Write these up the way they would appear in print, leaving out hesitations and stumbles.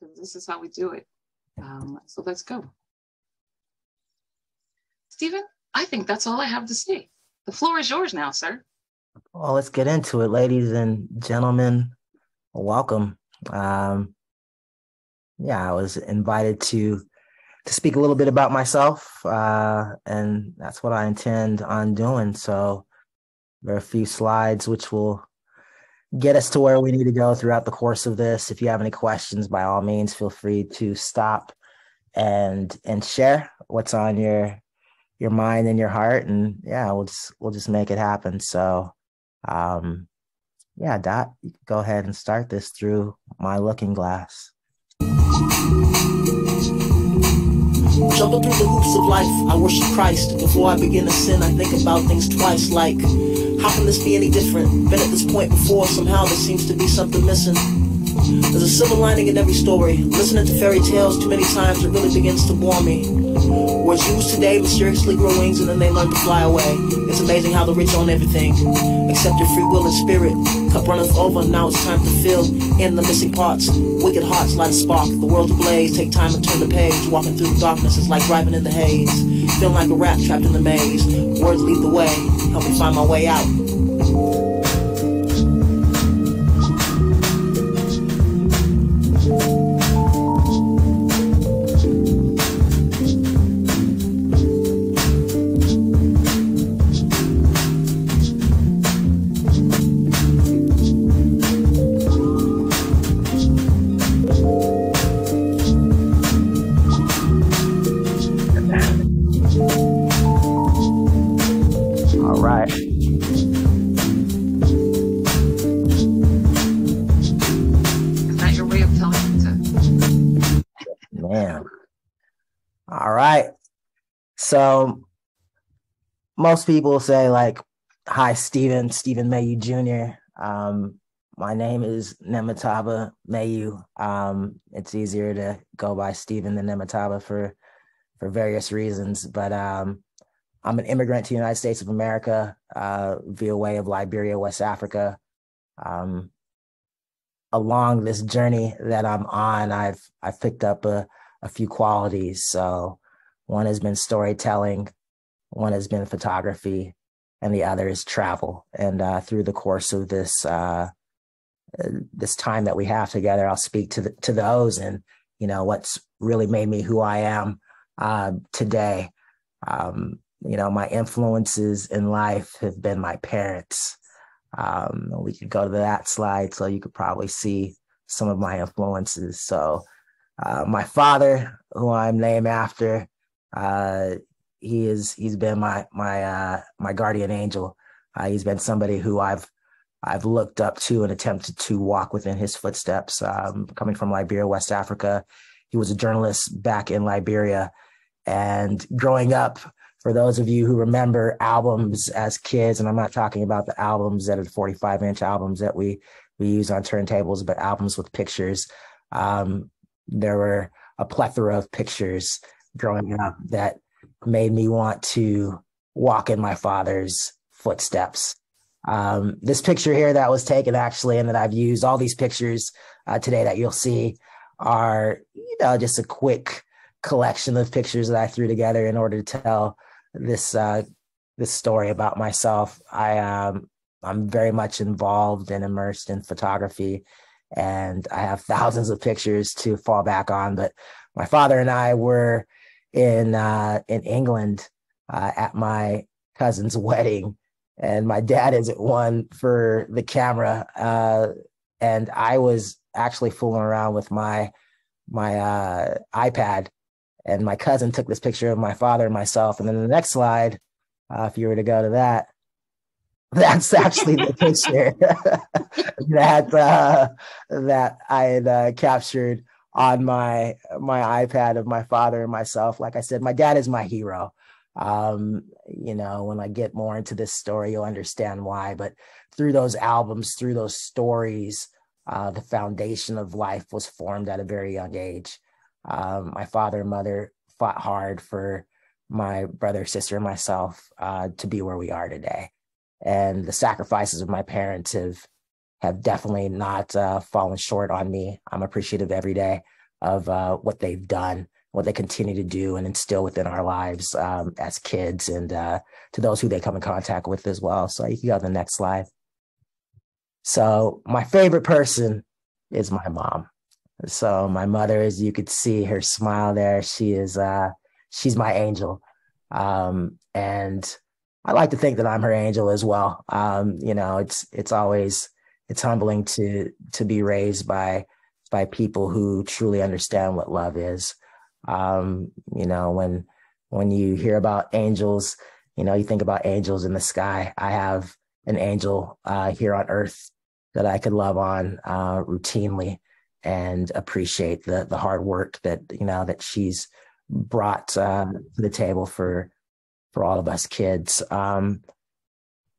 because this is how we do it. So let's go. Stephen, I think that's all I have to say. The floor is yours now, sir. Well, let's get into it, ladies and gentlemen. Welcome. I was invited to speak a little bit about myself, and that's what I intend on doing. So there are a few slides which will get us to where we need to go throughout the course of this. If you have any questions, by all means, feel free to stop and share what's on your mind and your heart, and we'll just make it happen. So Dot, you can go ahead and start this through my looking glass. Jumping through the hoops of life, I worship Christ. Before I begin to sin, I think about things twice, like, how can this be any different? Been at this point before, somehow there seems to be something missing. There's a silver lining in every story. Listening to fairy tales too many times, it really begins to bore me. Words used today mysteriously grow wings and then they learn to fly away. It's amazing how the rich own everything, except your free will and spirit. Cup runneth over, now it's time to fill in the missing parts. Wicked hearts light a spark, the world's ablaze. Take time and turn the page. Walking through the darkness is like driving in the haze. Feeling like a rat trapped in the maze. Words lead the way, help me find my way out. So most people say, like, hi, Stephen Mayu Jr. My name is Nemataba Mayu. It's easier to go by Stephen than Nemataba for various reasons. But I'm an immigrant to the United States of America via way of Liberia, West Africa. Along this journey that I'm on, I've picked up a few qualities. So one has been storytelling, one has been photography, and the other is travel. And through the course of this this time that we have together, I'll speak to those and, what's really made me who I am today. My influences in life have been my parents. We could go to that slide so you could probably see some of my influences. So my father, who I'm named after, he's been my guardian angel. He's been somebody who I've looked up to and attempted to walk within his footsteps. Coming from Liberia, West Africa, he was a journalist back in Liberia. And growing up, for those of you who remember albums as kids, and I'm not talking about the albums that are 45-inch albums that we use on turntables, but albums with pictures. There were a plethora of pictures growing up that made me want to walk in my father's footsteps. This picture here that was taken actually, and that I've used, all these pictures today that you'll see are, just a quick collection of pictures that I threw together in order to tell this story about myself. I'm very much involved and immersed in photography, and I have thousands of pictures to fall back on. But my father and I were in England at my cousin's wedding, and my dad isn't one for the camera, and I was actually fooling around with my iPad, and my cousin took this picture of my father and myself. And then the next slide, if you were to go to that, that's actually the picture that I had captured on my iPad of my father and myself. Like I said, my dad is my hero. When I get more into this story, you'll understand why. But through those albums, through those stories, the foundation of life was formed at a very young age. My father and mother fought hard for my brother, sister, and myself to be where we are today. And the sacrifices of my parents have definitely not fallen short on me. I'm appreciative every day what they've done, what they continue to do and instill within our lives as kids, and to those who they come in contact with as well. So you can go to the next slide. So my favorite person is my mom. So my mother, as you could see her smile there, she's my angel. And I like to think that I'm her angel as well. It's humbling to be raised by people who truly understand what love is. When you hear about angels, you think about angels in the sky. I have an angel here on earth that I could love on routinely and appreciate the hard work that she's brought to the table for all of us kids. And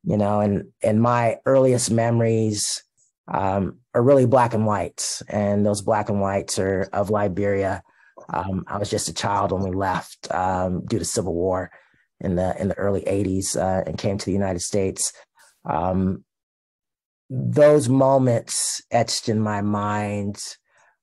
my earliest memories are really black and whites, and those black and whites are of Liberia. I was just a child when we left due to civil war in the early 80s and came to the United States. Those moments etched in my mind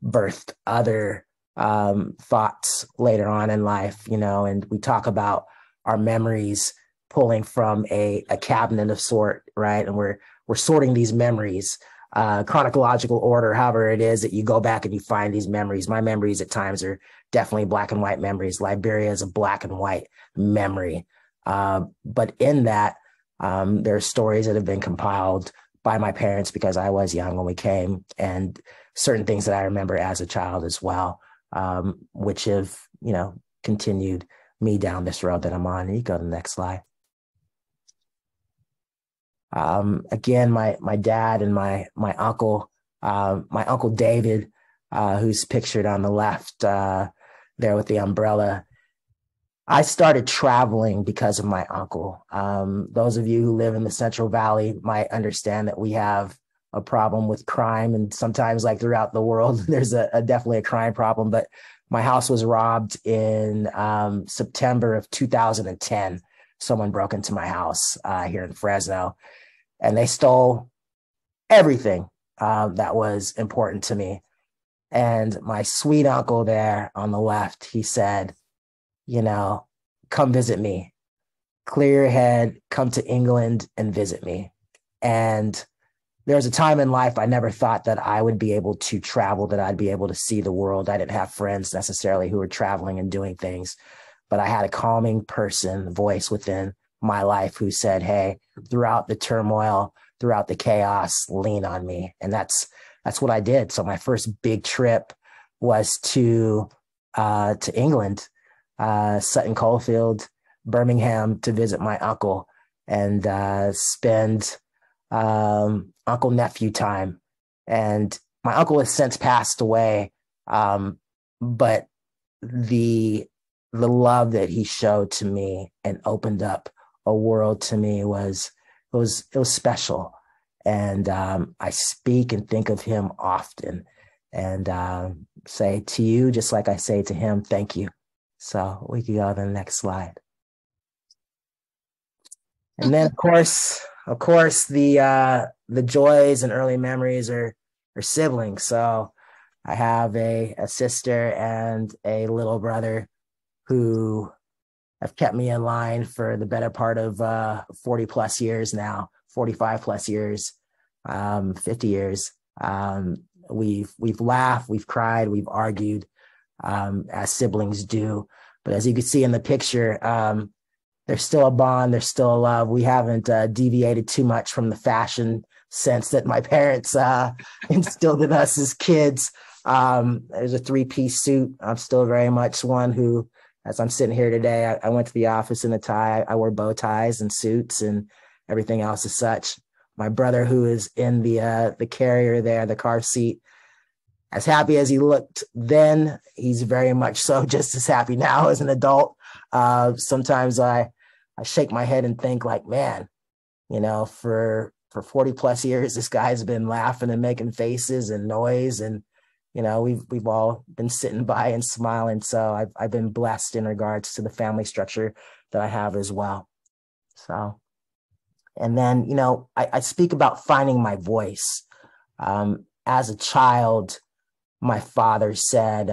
birthed other thoughts later on in life, and we talk about our memories pulling from a cabinet of sort, right? And we're sorting these memories, chronological order, however it is that you go back and you find these memories. My memories at times are definitely black and white memories. Liberia is a black and white memory. But in that, there are stories that have been compiled by my parents because I was young when we came, and certain things that I remember as a child as well, which have, continued me down this road that I'm on. You go to the next slide. Again, my dad and my uncle, my uncle David, who's pictured on the left there with the umbrella. I started traveling because of my uncle. Those of you who live in the Central Valley might understand that we have a problem with crime, and sometimes, like throughout the world, there's definitely a crime problem. But my house was robbed in September of 2010. Someone broke into my house here in Fresno, and they stole everything that was important to me. And my sweet uncle there on the left, he said, come visit me, clear your head, come to England and visit me. And there was a time in life I never thought that I would be able to travel, that I'd be able to see the world. I didn't have friends necessarily who were traveling and doing things, but I had a calming voice within my life who said, hey, throughout the turmoil, throughout the chaos, lean on me. And that's what I did. So my first big trip was to England, Sutton Coldfield, Birmingham, to visit my uncle and spend uncle nephew time. And my uncle has since passed away, but the love that he showed to me and opened up a world to me was special. And I speak and think of him often, and say to you, just like I say to him, thank you. So we can go to the next slide. And then, of course, the joys and early memories are siblings. So I have a sister and a little brother who have kept me in line for the better part of 40 plus years now, 45 plus years, 50 years. We've laughed, we've cried, we've argued, as siblings do. But as you can see in the picture, there's still a bond, there's still a love. We haven't deviated too much from the fashion sense that my parents instilled in us as kids. There's a three-piece suit. I'm still very much one who, as I'm sitting here today, I went to the office in a tie. I wear bow ties and suits and everything else as such. My brother, who is in the carrier there, the car seat, as happy as he looked then, he's very much so just as happy now as an adult. Sometimes I shake my head and think like, man, for 40 plus years, this guy's been laughing and making faces and noise, and we've all been sitting by and smiling. So I've been blessed in regards to the family structure that I have as well. So, and then, I speak about finding my voice. As a child, my father said,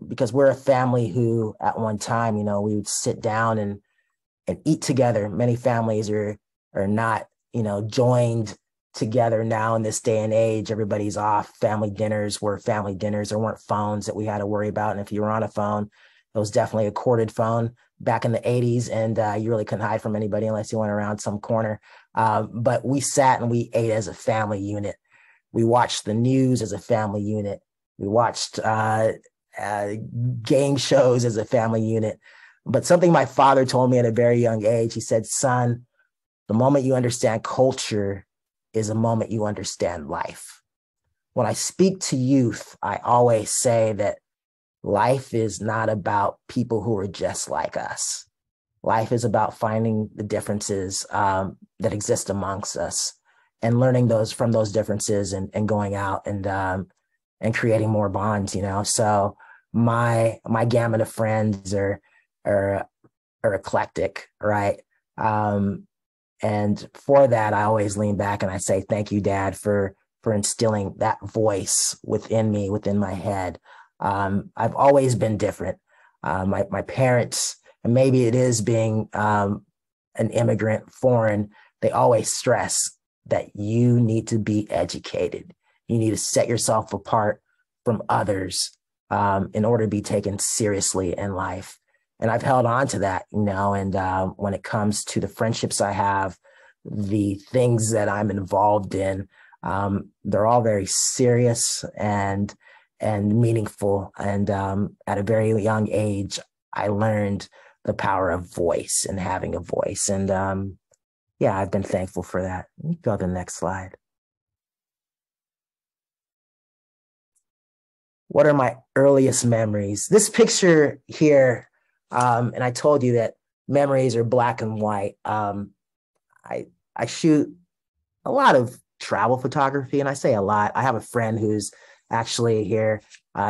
because we're a family who at one time, we would sit down and eat together. Many families are not, joined together now in this day and age. Everybody's off. Family dinners were family dinners. There weren't phones that we had to worry about. And if you were on a phone, it was definitely a corded phone back in the 80s. And you really couldn't hide from anybody unless you went around some corner. But we sat and we ate as a family unit. We watched the news as a family unit. We watched game shows as a family unit. But something my father told me at a very young age, he said, son, the moment you understand culture is the moment you understand life. When I speak to youth, I always say that life is not about people who are just like us. Life is about finding the differences that exist amongst us and learning from those differences and going out and creating more bonds, So my gamut of friends are eclectic, right? And for that, I always lean back and I say, thank you, Dad, for instilling that voice within me, within my head. I've always been different. My parents, and maybe it is being an immigrant, foreign, they always stress that you need to be educated. You need to set yourself apart from others in order to be taken seriously in life. And I've held on to that, and when it comes to the friendships I have, the things that I'm involved in, they're all very serious and meaningful. And at a very young age, I learned the power of voice and having a voice. And I've been thankful for that. You can go to the next slide. What are my earliest memories? This picture here, and I told you that memories are black and white. I shoot a lot of travel photography, and I say a lot. I have a friend who's actually here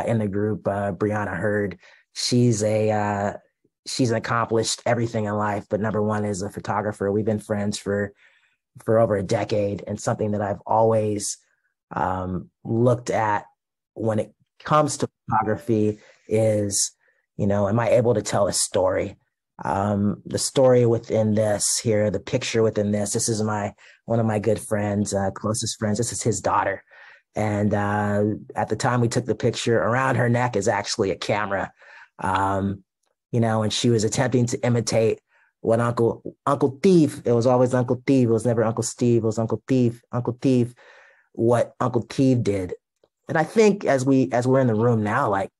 in the group, Brianna Hurd. She's an accomplished everything in life, but number one is a photographer. We've been friends for over a decade, and something that I've always looked at when it comes to photography is, am I able to tell a story? The story within this here, the picture within this is one of my good friends, closest friends. This is his daughter. And at the time we took the picture, around her neck is actually a camera, and she was attempting to imitate what Uncle Thief, it was always Uncle Thief. It was never Uncle Steve. It was Uncle Thief, what Uncle Thief did. And I think as we're in the room now, like,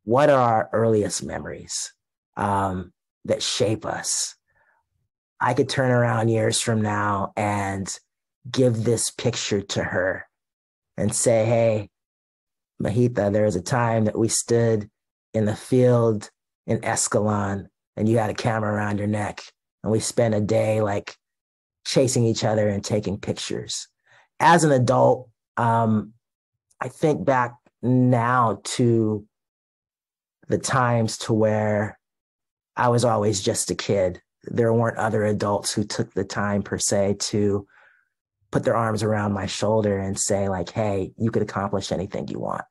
what are our earliest memories that shape us? I could turn around years from now and give this picture to her and say, hey, Mahita, there was a time that we stood in the field in Escalon and you had a camera around your neck and we spent a day like chasing each other and taking pictures. As an adult, I think back now to the times to where I was always just a kid. There weren't other adults who took the time per se to put their arms around my shoulder and say like, hey, you could accomplish anything you want.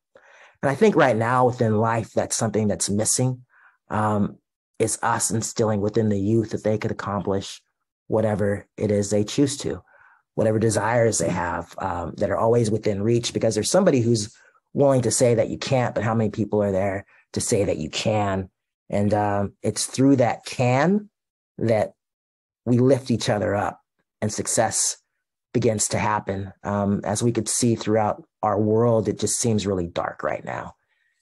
And I think right now within life, that's something that's missing. Is us instilling within the youth that they could accomplish whatever it is they choose to, whatever desires they have that are always within reach, because there's somebody who's willing to say that you can't, but how many people are there to say that you can? And it's through that can that we lift each other up and success begins to happen. As we could see throughout our world, it just seems really dark right now.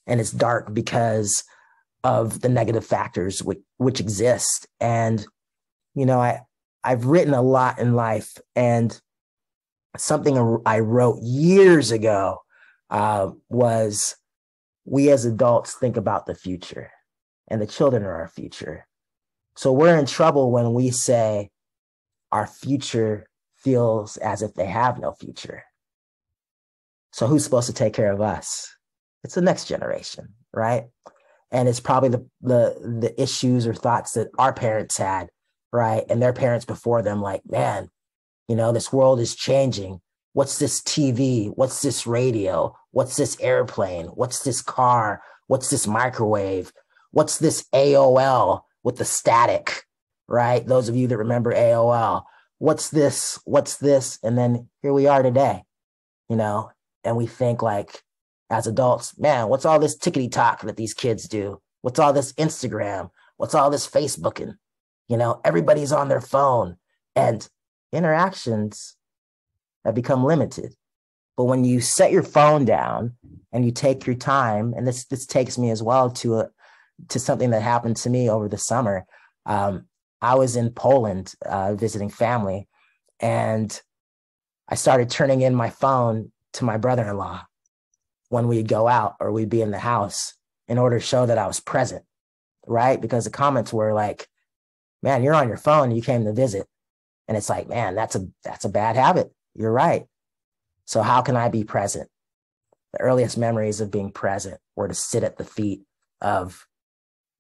And it's dark because of the negative factors which exist. And, I've written a lot in life, and something I wrote years ago was, we as adults think about the future, and the children are our future. So we're in trouble when we say our future feels as if they have no future. So who's supposed to take care of us? It's the next generation, right? And it's probably the issues or thoughts that our parents had, right? And their parents before them, like, man, this world is changing. What's this TV? What's this radio? What's this airplane? What's this car? What's this microwave? What's this AOL with the static, right? Those of you that remember AOL, what's this? What's this? And then here we are today, you know, and we think like as adults, man, what's all this tickety talk that these kids do? What's all this Instagram? What's all this Facebooking? You know, everybody's on their phone and interactions have become limited. But when you set your phone down and you take your time, and this takes me as well to something that happened to me over the summer. I was in Poland visiting family, and I started turning in my phone to my brother-in-law when we'd go out or we'd be in the house in order to show that I was present, right? Because the comments were like, man, you're on your phone, you came to visit. And it's like, man, that's a bad habit. You're right. So how can I be present? The earliest memories of being present were to sit at the feet of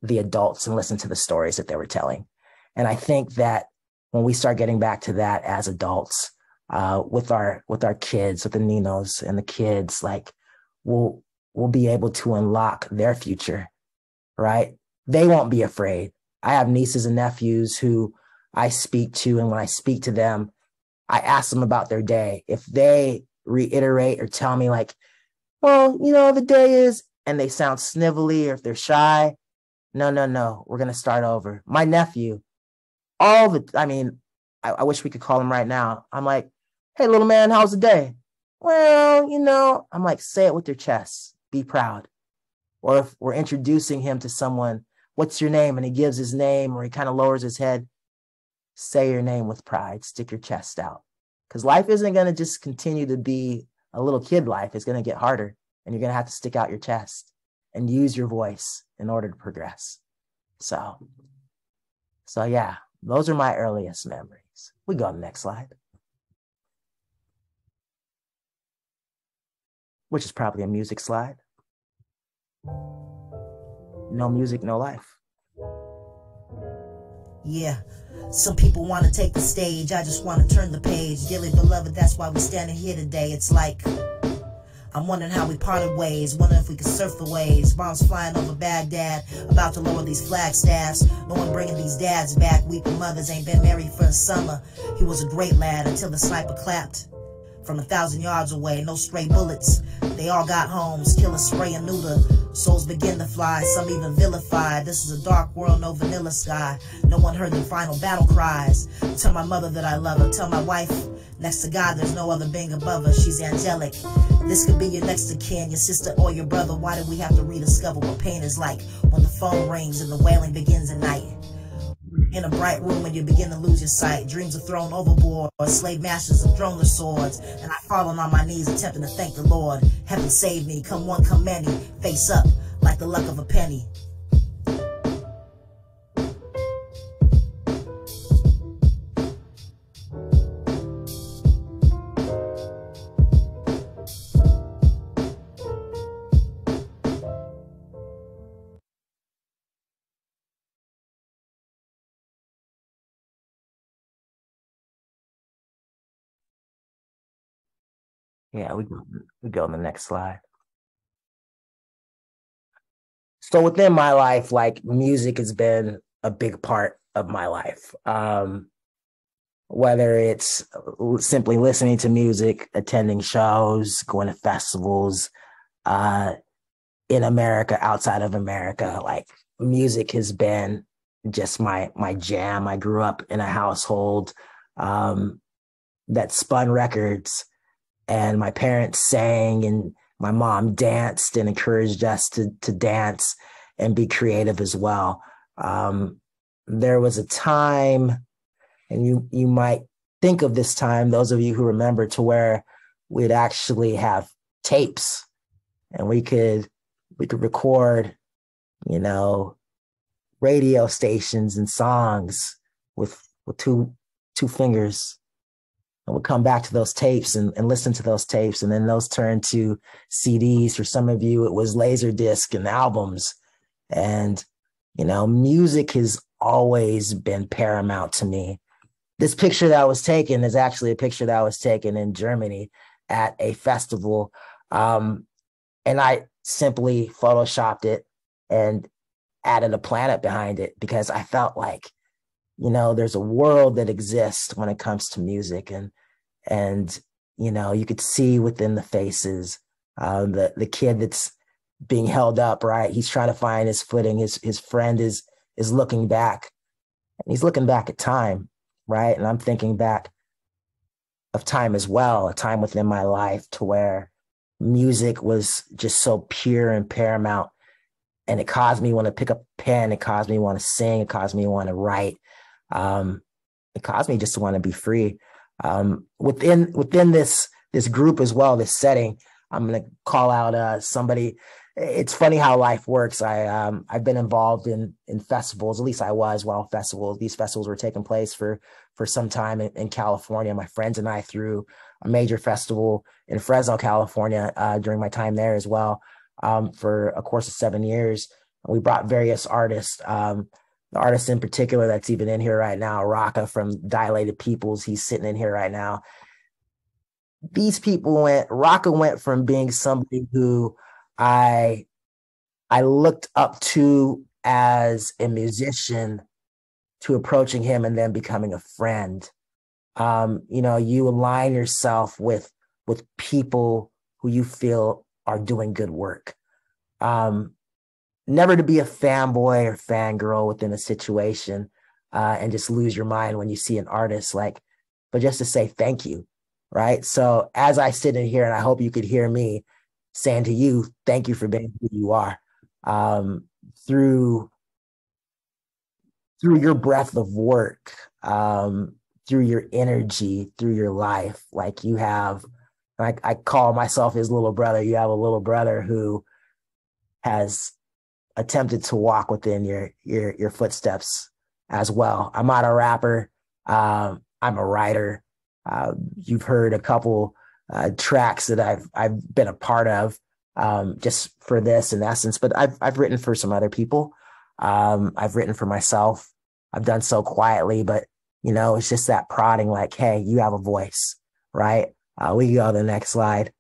the adults and listen to the stories that they were telling. And I think that when we start getting back to that as adults, with our kids, with the Ninos and the kids, like we'll be able to unlock their future, right? They won't be afraid. I have nieces and nephews who I speak to, and when I speak to them, I ask them about their day. If they reiterate or tell me like, well, you know, the day is, and they sound snivelly, or if they're shy, no, we're going to start over. My nephew, I wish we could call him right now. I'm like, hey, little man, how's the day? Well, you know, I'm like, say it with your chest. Be proud. Or if we're introducing him to someone, what's your name? And he gives his name, or he kind of lowers his head. Say your name with pride. Stick your chest out. Because life isn't going to just continue to be a little kid life. It's going to get harder, and you're going to have to stick out your chest and use your voice in order to progress. So yeah, those are my earliest memories. We go to the next slide. Which is probably a music slide. No music, no life. Yeah, some people want to take the stage. I just want to turn the page. Dearly beloved, that's why we're standing here today. It's like, I'm wondering how we parted ways. Wondering if we could surf the waves. Bombs flying over Baghdad. About to lower these flag staffs. No one bringing these dads back. Weeping mothers ain't been married for a summer. He was a great lad until the sniper clapped from 1,000 yards away. No stray bullets. They all got homes. Killers spray and neuter. Souls begin to fly. Some even vilified. This is a dark world, no vanilla sky. No one heard the final battle cries. Tell my mother that I love her. Tell my wife, next to God, there's no other being above her. She's angelic. This could be your next of kin, your sister or your brother. Why do we have to rediscover what pain is like when the phone rings and the wailing begins at night? In a bright room and you begin to lose your sight. Dreams are thrown overboard, or slave masters have thrown their swords. And I've fallen on my knees attempting to thank the Lord. Heaven save me, come one, come many. Face up like the luck of a penny. Yeah, we go on the next slide. So within my life, like music has been a big part of my life. Whether it's simply listening to music, attending shows, going to festivals, in America, outside of America, like music has been just my jam. I grew up in a household that spun records, and my parents sang, and my mom danced and encouraged us to dance and be creative as well. There was a time, and you might think of this time, those of you who remember, to where we'd actually have tapes, and we could record, you know, radio stations and songs with two fingers. And we'll come back to those tapes and listen to those tapes. And then those turn to CDs. For some of you, it was Laserdisc and albums. And, you know, music has always been paramount to me. this picture that was taken is actually a picture that was taken in Germany at a festival. And I simply photoshopped it and added a planet behind it because I felt like, there's a world that exists when it comes to music, and you could see within the faces, the kid that's being held up, right? He's trying to find his footing. His friend is looking back, and he's looking back at time, right? And I'm thinking back of time as well, a time within my life to where music was just so pure and paramount. And it caused me want to pick up a pen. It caused me want to sing. It caused me want to write. It caused me just to want to be free. Within this group as well, this setting, I'm going to call out somebody. It's funny how life works. I've been involved in festivals. At least I was while festivals. These festivals were taking place for some time in California. My friends and I threw a major festival in Fresno, California, during my time there as well, for a course of 7 years. We brought various artists. The artist in particular that's even in here right now, Raka from Dilated Peoples, he's sitting in here right now. Raka went from being somebody who I looked up to as a musician to approaching him and then becoming a friend. You align yourself with people who you feel are doing good work. Never to be a fanboy or fangirl within a situation and just lose your mind when you see an artist, but just to say thank you, right? So as I sit in here, and I hope you could hear me saying to you, thank you for being who you are, through your breadth of work, through your energy, through your life. Like you have, I call myself his little brother. You have a little brother who has attempted to walk within your footsteps as well. I'm not a rapper. I'm a writer. You've heard a couple tracks that I've been a part of, just for this in essence, but I've written for some other people. I've written for myself. I've done so quietly, but it's just that prodding, like, hey, you have a voice, right? We can go to the next slide.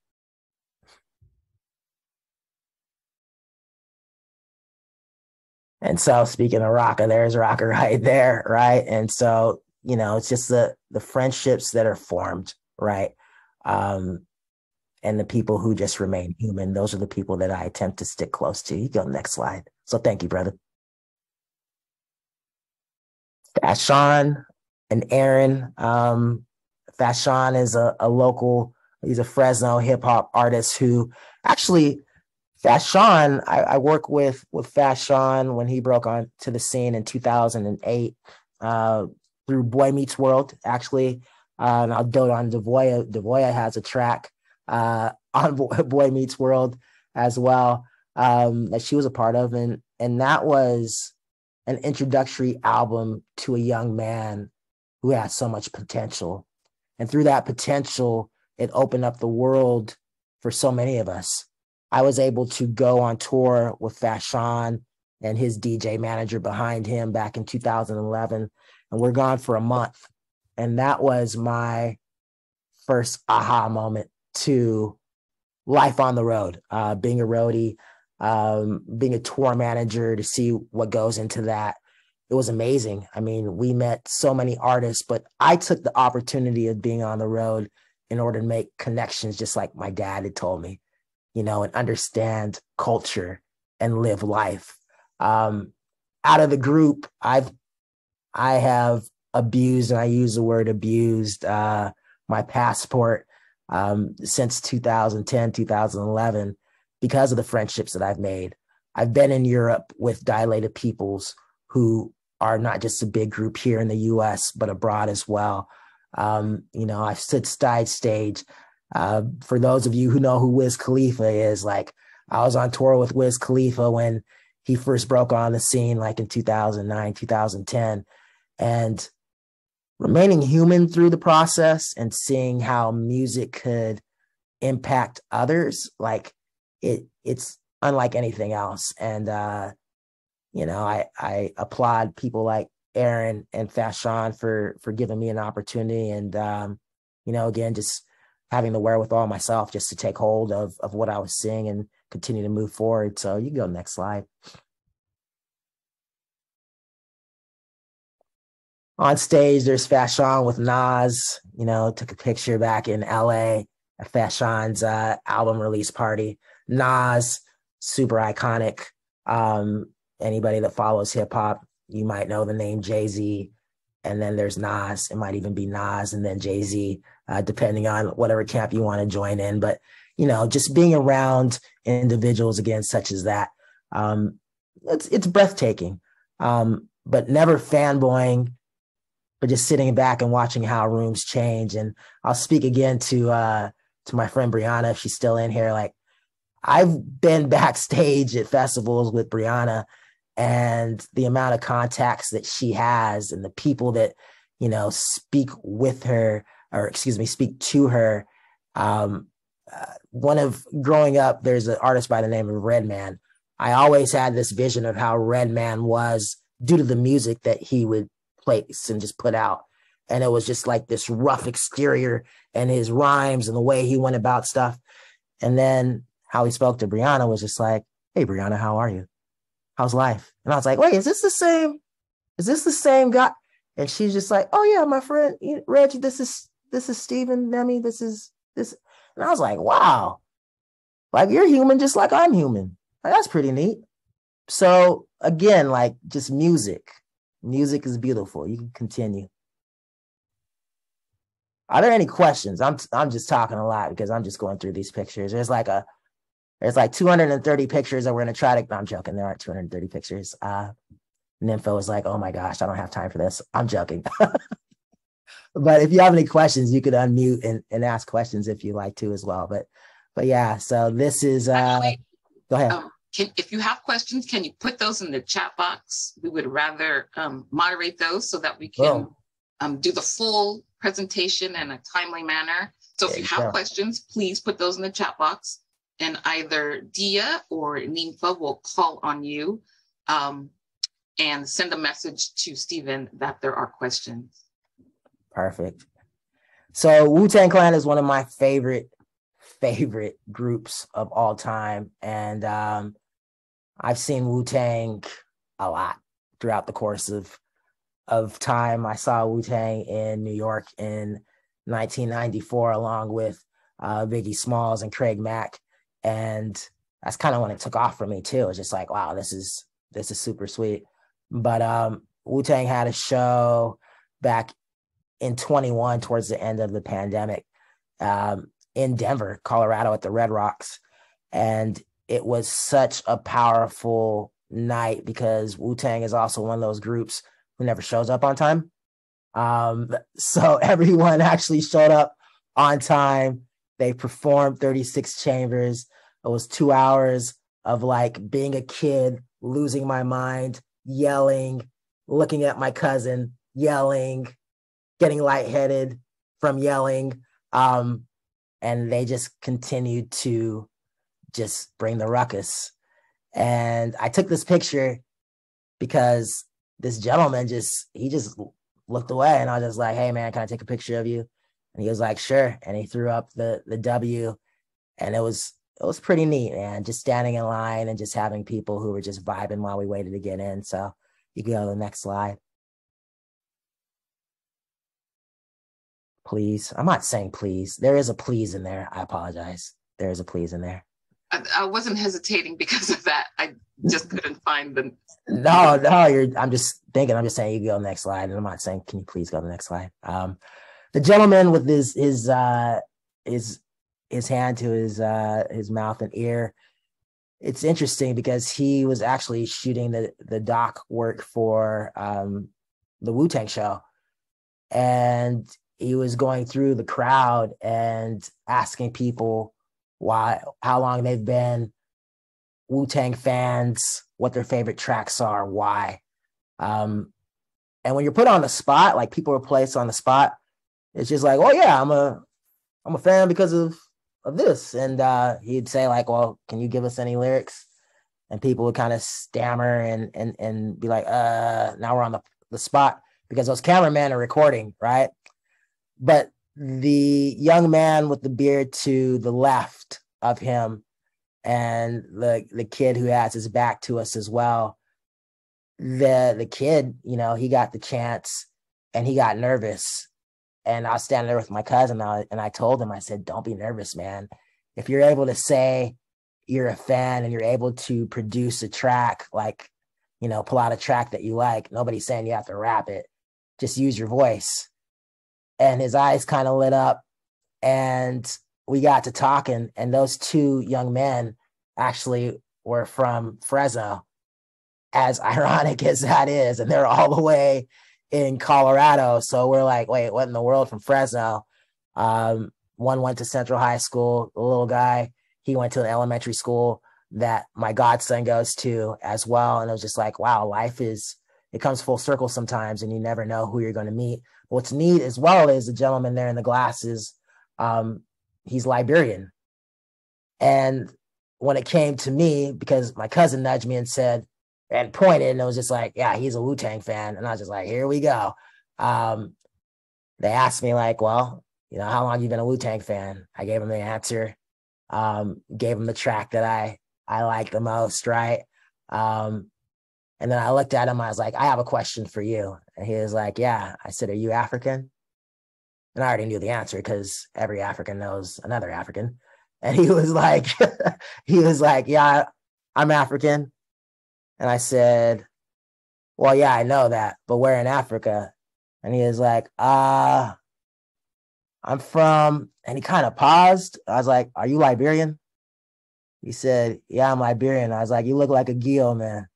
And so speaking of Raka, there's Raka right there, right? And so, it's just the friendships that are formed, right? And the people who just remain human. Those are the people that I attempt to stick close to. You go next slide. So thank you, brother. Fashawn and Aaron. Fashawn is a local, he's a Fresno hip hop artist who actually, Fashawn, I work with Fashawn when he broke onto the scene in 2008 through Boy Meets World, actually. And I'll dote on Devoya. Devoya has a track on Boy Meets World as well, that she was a part of. And that was an introductory album to a young man who has so much potential. And through that potential, it opened up the world for so many of us. I was able to go on tour with Fashawn and his DJ manager behind him back in 2011, and we're gone for a month. And that was my first aha moment to life on the road, being a roadie, being a tour manager, to see what goes into that. It was amazing. I mean, we met so many artists, but I took the opportunity of being on the road in order to make connections, just like my dad had told me, and understand culture and live life. Out of the group, I have abused, and I use the word abused, my passport since 2010, 2011, because of the friendships that I've made. I've been in Europe with Dilated Peoples, who are not just a big group here in the US, but abroad as well. I've stood side stage. For those of you who know who Wiz Khalifa is, I was on tour with Wiz Khalifa when he first broke on the scene, in 2009, 2010, and remaining human through the process and seeing how music could impact others, it's unlike anything else. And, I applaud people like Aaron and Fashion for giving me an opportunity. And, again, just having the wherewithal myself just to take hold of what I was seeing and continue to move forward. So you can go next slide. On stage, there's Fashion with Nas, took a picture back in LA at Fashion's album release party. Nas, super iconic. Anybody that follows hip hop, you might know the name Jay-Z. And then there's Nas. It might even be Nas and then Jay-Z, depending on whatever camp you want to join in. But, just being around individuals, again, such as that, it's breathtaking. But never fanboying, but just sitting back and watching how rooms change. And I'll speak again to my friend Brianna, if she's still in here. Like, I've been backstage at festivals with Brianna, and the amount of contacts that she has and the people that, speak with her, or speak to her. Growing up, there's an artist by the name of Redman. I always had this vision of how Redman was due to the music that he would place and just put out. And it was just like this rough exterior and his rhymes and the way he went about stuff. And then how he spoke to Brianna was just like, "Hey, Brianna, how are you? How's life?" And I was like, "Wait, is this the same guy?" And she's just like, "Oh yeah, my friend Reggie, this is Stephen Mayu, this is." And I was like, wow, like, you're human just like I'm human. Like, that's pretty neat. So again, like, just music is beautiful. You can continue. Are there any questions? I'm just talking a lot because I'm just going through these pictures. There's like 230 pictures that we're going to try to, no, I'm joking. There aren't 230 pictures. Nympho is like, "Oh my gosh, I don't have time for this." I'm joking. But if you have any questions, you could unmute and ask questions if you like to as well. But yeah, so this is, Actually, go ahead. If you have questions, can you put those in the chat box? We would rather moderate those so that we can do the full presentation in a timely manner. So if you have questions, please put those in the chat box, and either Dia or Nympho will call on you and send a message to Stephen that there are questions. Perfect. So Wu-Tang Clan is one of my favorite groups of all time. And I've seen Wu-Tang a lot throughout the course of time. I saw Wu-Tang in New York in 1994, along with Biggie Smalls and Craig Mack. And that's kind of when it took off for me too. It's just like, wow, this is super sweet. But Wu-Tang had a show back in 21 towards the end of the pandemic in Denver, Colorado at the Red Rocks. And it was such a powerful night because Wu-Tang is also one of those groups who never shows up on time. So everyone actually showed up on time. They performed 36 chambers. It was 2 hours of like being a kid, losing my mind, yelling, looking at my cousin, yelling, getting lightheaded from yelling. And they just continued to just bring the ruckus. And I took this picture because this gentleman he just looked away, and I was just like, "Hey man, can I take a picture of you?" And he was like, "Sure." And he threw up the W, and it was pretty neat, man. Just standing in line and just having people who were just vibing while we waited to get in. So you can go to the next slide. Please. I'm not saying please. There is a please in there. I apologize. There is a please in there. I wasn't hesitating because of that. I just couldn't find the. No, I'm just saying you can go next slide. And I'm not saying, can you please go to the next slide? The gentleman with his hand to his mouth and ear. It's interesting because he was actually shooting the doc work for the Wu-Tang show. And he was going through the crowd and asking people how long they've been Wu-Tang fans, what their favorite tracks are, why. And when you're put on the spot, like people are placed on the spot, it's just like, "Oh yeah, I'm a fan because of this." And he'd say like, "Well, can you give us any lyrics?" And people would kind of stammer and be like, "Now we're on the spot because those cameramen are recording, right? But the young man with the beard to the left of him and the kid who has his back to us as well, the kid, you know, he got the chance and he got nervous. And I was standing there with my cousin and I told him, I said, don't be nervous, man. If you're able to say you're a fan and you're able to produce a track, like, you know, pull out a track that you like, nobody's saying you have to rap it. Just use your voice. And his eyes kind of lit up and we got to talking. And those two young men actually were from Fresno, as ironic as that is. And they're all the way in Colorado. So we're like, wait, what in the world from Fresno? One went to Central High School, the little guy. He went to an elementary school that my godson goes to as well. And it was just like, wow, it comes full circle sometimes and you never know who you're going to meet. What's neat as well is the gentleman there in the glasses. He's Liberian. And when it came to me, because my cousin nudged me and said, and pointed, and it was just like, yeah, he's a Wu-Tang fan. And I was just like, here we go. They asked me like, well, you know, how long have you been a Wu-Tang fan? I gave him the answer, gave him the track that I like the most, right? And then I looked at him, I was like, I have a question for you. And he was like, yeah. I said, are you African? And I already knew the answer because every African knows another African. And he was like, yeah, I'm African. And I said, well, yeah, I know that, but where in Africa? And he was like, I'm from, and he kind of paused. I was like, are you Liberian? He said, yeah, I'm Liberian. I was like, you look like a Gio, man.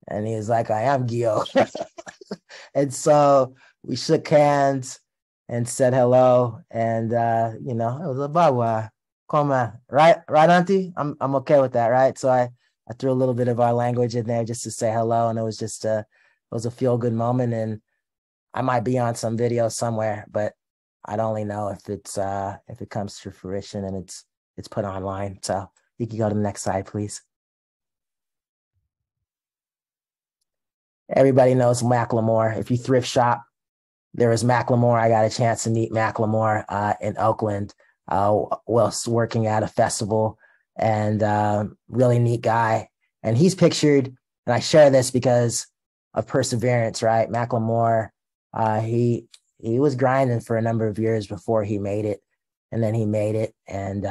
And he was like, I am Gio. And so we shook hands and said hello. And, you know, it was a bawa. Come on. Right, Auntie? I'm okay with that, right? So I threw a little bit of our language in there just to say hello. And it was just it was a feel-good moment. And I might be on some video somewhere, but I'd only know if it comes to fruition and it's put online. So you can go to the next slide, please. Everybody knows Macklemore. If you thrift shop, there was Macklemore. I got a chance to meet Macklemore in Oakland whilst working at a festival, and really neat guy. And he's pictured, and I share this because of perseverance, right? Macklemore, he was grinding for a number of years before he made it, and then he made it. And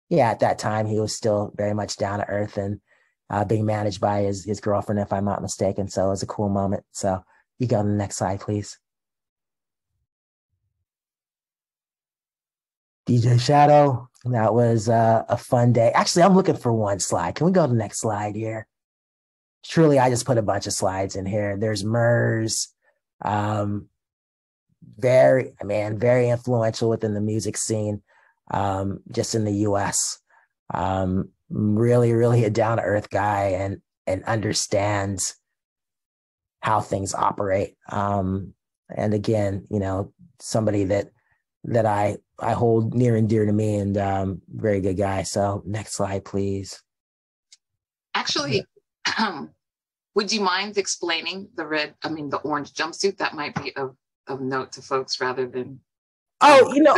yeah, at that time, he was still very much down to earth and being managed by his girlfriend, if I'm not mistaken. So it was a cool moment. So you go to the next slide, please. DJ Shadow, that was a fun day. Actually, I'm looking for one slide. Can we go to the next slide here? Truly, I just put a bunch of slides in here. There's Murs, very influential within the music scene, just in the US. Really, really a down-to-earth guy and understands how things operate. And again, you know, somebody that I hold near and dear to me, and very good guy. So next slide, please. Actually, would you mind explaining the orange jumpsuit? That might be of note to folks rather than. Oh, you know,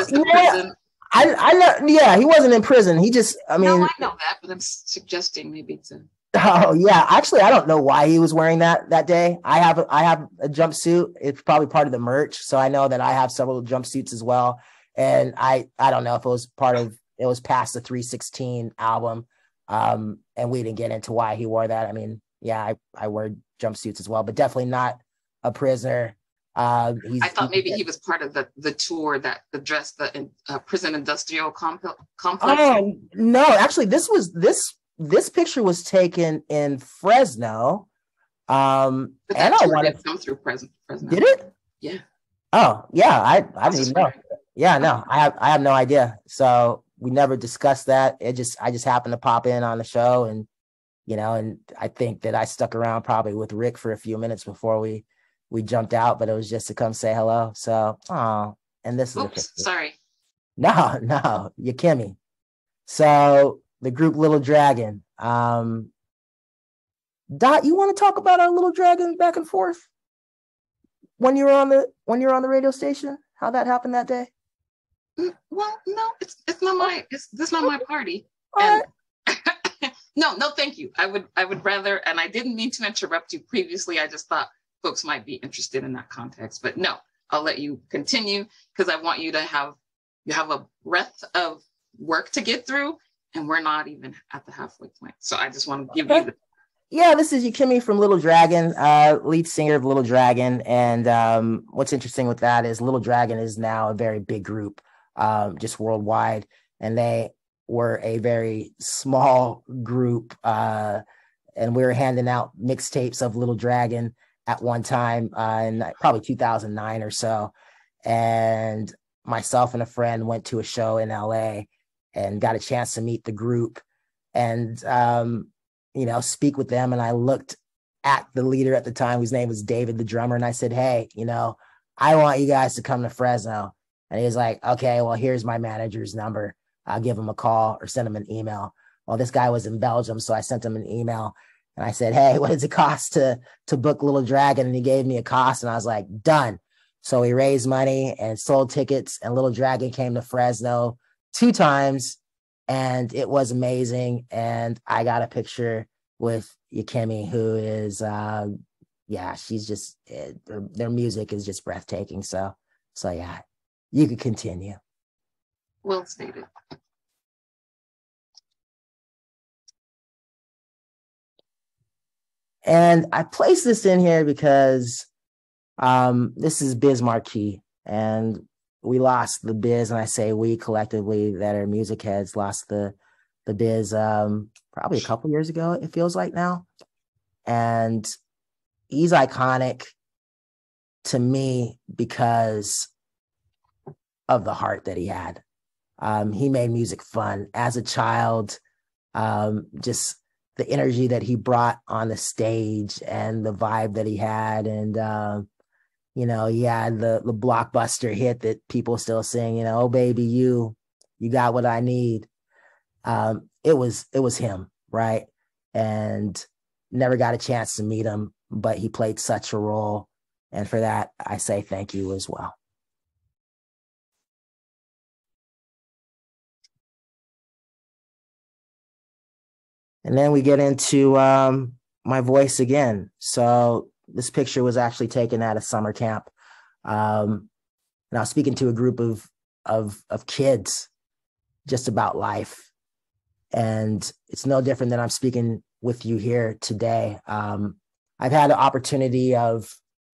I know. Yeah, he wasn't in prison. He just, I mean. No, I know that, but I'm suggesting maybe to. Oh yeah, actually, I don't know why he was wearing that day. I have a jumpsuit. It's probably part of the merch, so I know that I have several jumpsuits as well. And I don't know if it was past the 316 album, and we didn't get into why he wore that. I mean, yeah, I wear jumpsuits as well, but definitely not a prisoner. I thought maybe he was part of the tour that addressed the prison industrial complex. Oh no, actually, this picture was taken in Fresno. But and I wanted to come through Fresno. Did it? Yeah. Oh yeah, I didn't even know. Yeah, no, I have no idea. So we never discussed that. I just happened to pop in on the show, and you know, and I think that I stuck around probably with Rick for a few minutes before we jumped out, but it was just to come say hello. So, and this is sorry. No, you're Kimmy. So the group Little Dragon. Dot, you want to talk about our Little Dragon back and forth? when you were on the radio station? How that happened that day? Well, no, it's not my this not my party. All And right. no, thank you. I would rather, and I didn't mean to interrupt you previously. I just thought folks might be interested in that context. But no, I'll let you continue because I want you to have a breadth of work to get through, and we're not even at the halfway point. So I just want to give you the. Yeah, this is Yukimi from Little Dragon, lead singer of Little Dragon. And what's interesting with that is Little Dragon is now a very big group, just worldwide. And they were a very small group. And we were handing out mixtapes of Little Dragon at one time in probably 2009 or so. And myself and a friend went to a show in LA and got a chance to meet the group and, speak with them. And I looked at the leader at the time, whose name was David, the drummer. And I said, hey, I want you guys to come to Fresno. And he was like, okay, well, here's my manager's number. I'll give him a call or send him an email. Well, this guy was in Belgium, so I sent him an email and I said, hey, what does it cost to book Little Dragon? And he gave me a cost and I was like, done. So we raised money and sold tickets, and Little Dragon came to Fresno 2 times, and it was amazing. And I got a picture with Yukimi, who is, she's just, their music is just breathtaking. So yeah, you could continue. Well stated. And I placed this in here because this is Biz Marquee, and we lost the Biz, and I say we collectively that are music heads lost the Biz probably a couple years ago, it feels like now. And he's iconic to me because of the heart that he had. He made music fun as a child. Just the energy that he brought on the stage and the vibe that he had. And, he had the blockbuster hit that people still sing, oh, baby, you got what I need. It was him, right? And never got a chance to meet him, but he played such a role. And for that, I say thank you as well. And then we get into my voice again. So this picture was actually taken at a summer camp. And I was speaking to a group of kids just about life. And it's no different than I'm speaking with you here today. I've had the opportunity of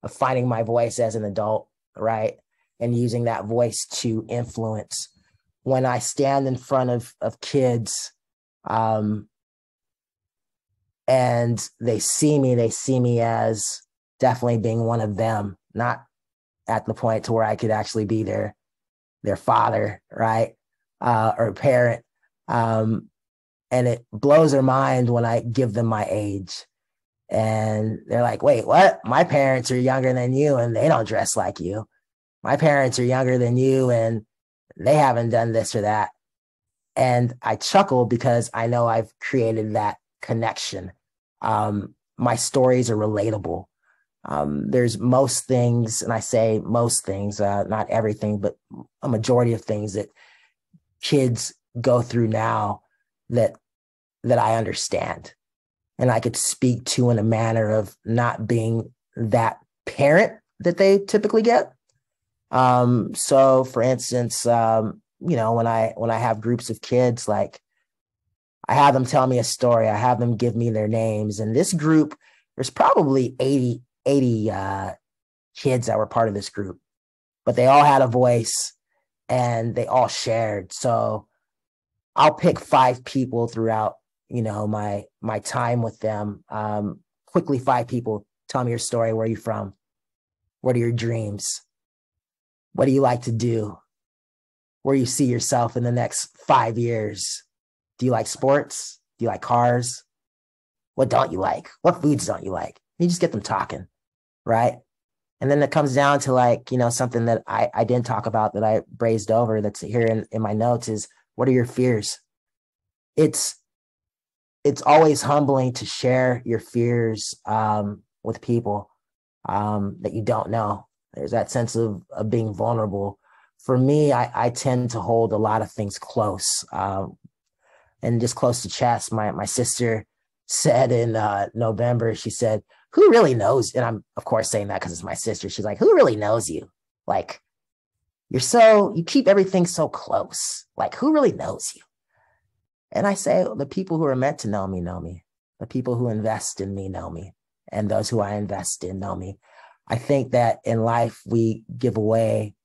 finding my voice as an adult, right? And using that voice to influence. When I stand in front of kids, and they see me as definitely being one of them, not at the point to where I could actually be their father, right? Or parent. And it blows their mind when I give them my age. And they're like, wait, what? My parents are younger than you and they don't dress like you. My parents are younger than you and they haven't done this or that. And I chuckle because I know I've created that connection. My stories are relatable. There's most things, and I say most things, not everything, but a majority of things that kids go through now that I understand. And I could speak to in a manner of not being that parent that they typically get. So for instance, when I have groups of kids, like I have them tell me a story, I have them give me their names. And this group, there's probably 80 kids that were part of this group, but they all had a voice and they all shared. So I'll pick 5 people throughout, my time with them. Quickly, 5 people. Tell me your story. Where are you from? What are your dreams? What do you like to do? Where you see yourself in the next 5 years? Do you like sports? Do you like cars? What don't you like? What foods don't you like? You just get them talking, right? And then it comes down to something that I didn't talk about that I brazed over that's here in my notes is, what are your fears? It's always humbling to share your fears with people that you don't know. There's that sense of being vulnerable. For me, I tend to hold a lot of things close, and just close to chest. My sister said in November, she said, "Who really knows?" And I'm of course saying that because it's my sister. She's like, "Who really knows you? Like, you keep everything so close. Like, who really knows you?" And I say, the people who are meant to know me know me. The people who invest in me know me. And those who I invest in know me. I think that in life, we give away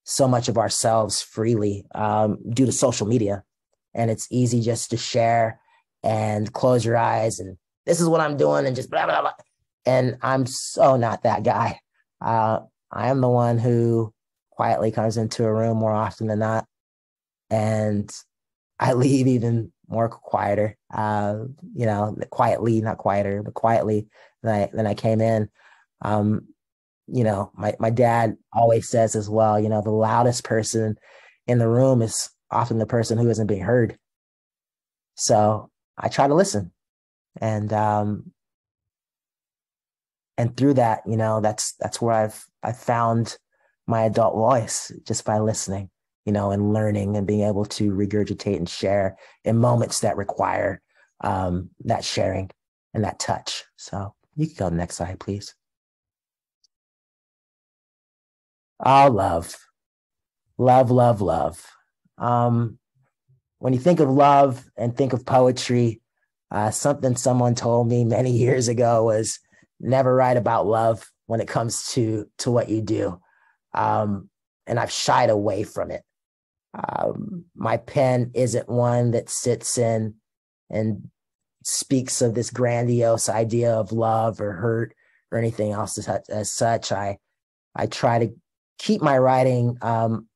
so much of ourselves freely due to social media. And it's easy just to share and close your eyes and this is what I'm doing and just blah, blah, blah. And I'm so not that guy. I am the one who quietly comes into a room more often than not. And I leave even more quieter, quietly, not quieter, but quietly than I came in. My dad always says as well, the loudest person in the room is often the person who isn't being heard. So I try to listen. And through that, that's where I've found my adult voice, just by listening, and learning and being able to regurgitate and share in moments that require that sharing and that touch. So you can go to the next slide, please. Oh, love. Love, love, love. When you think of love and think of poetry, something someone told me many years ago was never write about love when it comes to what you do. And I've shied away from it. My pen isn't one that sits in and speaks of this grandiose idea of love or hurt or anything else as such. I try to keep my writing on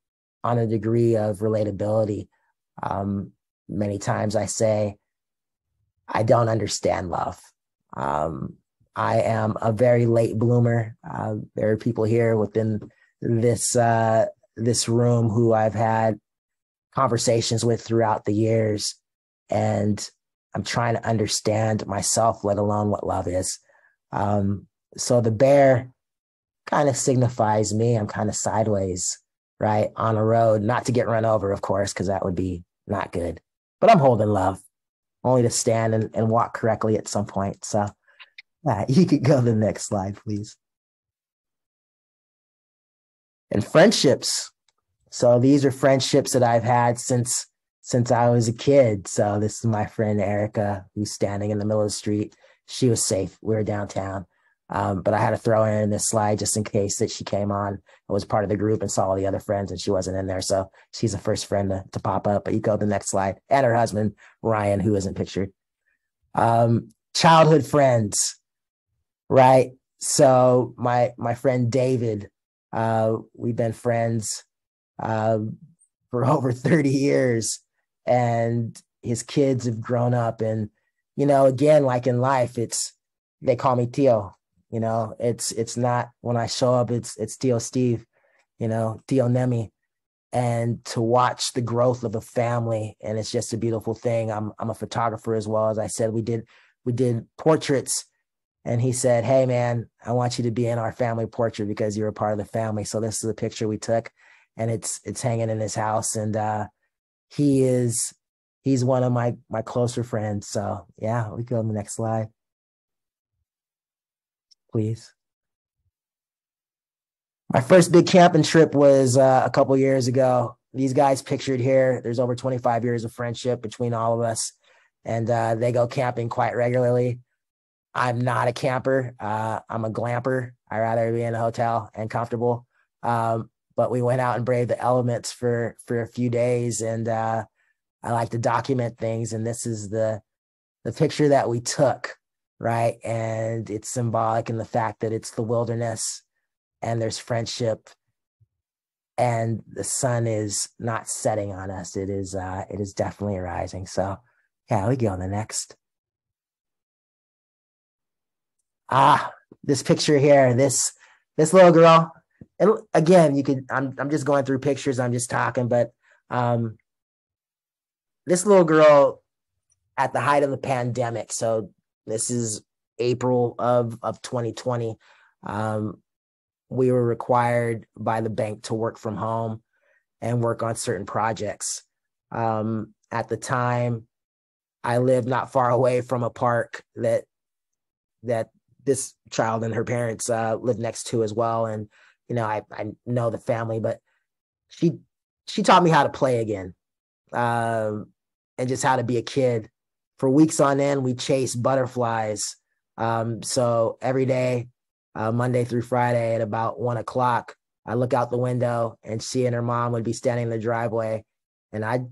a degree of relatability. Many times I say, I don't understand love. I am a very late bloomer. There are people here within this room who I've had conversations with throughout the years, and I'm trying to understand myself, let alone what love is. So the bear kind of signifies me. I'm kind of sideways, right, on a road, not to get run over, of course, because that would be not good. But I'm holding love, only to stand and walk correctly at some point. So you could go to the next slide, please. And friendships. So these are friendships that I've had since I was a kid. So this is my friend Erica, who's standing in the middle of the street. She was safe. We were downtown. But I had to throw her in this slide just in case that she came on and was part of the group and saw all the other friends and she wasn't in there. So she's the first friend to pop up. But you go to the next slide. And her husband, Ryan, who isn't pictured. Childhood friends, right? So my friend David, we've been friends for over 30 years. And his kids have grown up. And, again, like in life, they call me Tio. It's not when I show up, it's Tio Steve, Tio Nemi, and to watch the growth of a family. And it's just a beautiful thing. I'm a photographer as well. As I said, we did portraits, and he said, "Hey man, I want you to be in our family portrait because you're a part of the family." So this is a picture we took, and it's hanging in his house. And he's one of my closer friends. So yeah, we go on the next slide, please. My first big camping trip was a couple years ago. These guys pictured here, there's over 25 years of friendship between all of us, and they go camping quite regularly. I'm not a camper. I'm a glamper. I'd rather be in a hotel and comfortable. But we went out and braved the elements for a few days, and I like to document things. And this is the picture that we took, right? And it's symbolic in the fact that it's the wilderness and there's friendship, and the sun is not setting on us. It is definitely rising. So yeah, we go on the next. This picture here, this little girl. And again, I'm just going through pictures. I'm just talking, but this little girl at the height of the pandemic. So this is April of 2020. we were required by the bank to work from home and work on certain projects. At the time, I lived not far away from a park that this child and her parents lived next to as well. And, I know the family, but she taught me how to play again, and just how to be a kid. For weeks on end, we chased butterflies. So every day, Monday through Friday at about 1:00, I look out the window and she and her mom would be standing in the driveway, and I'd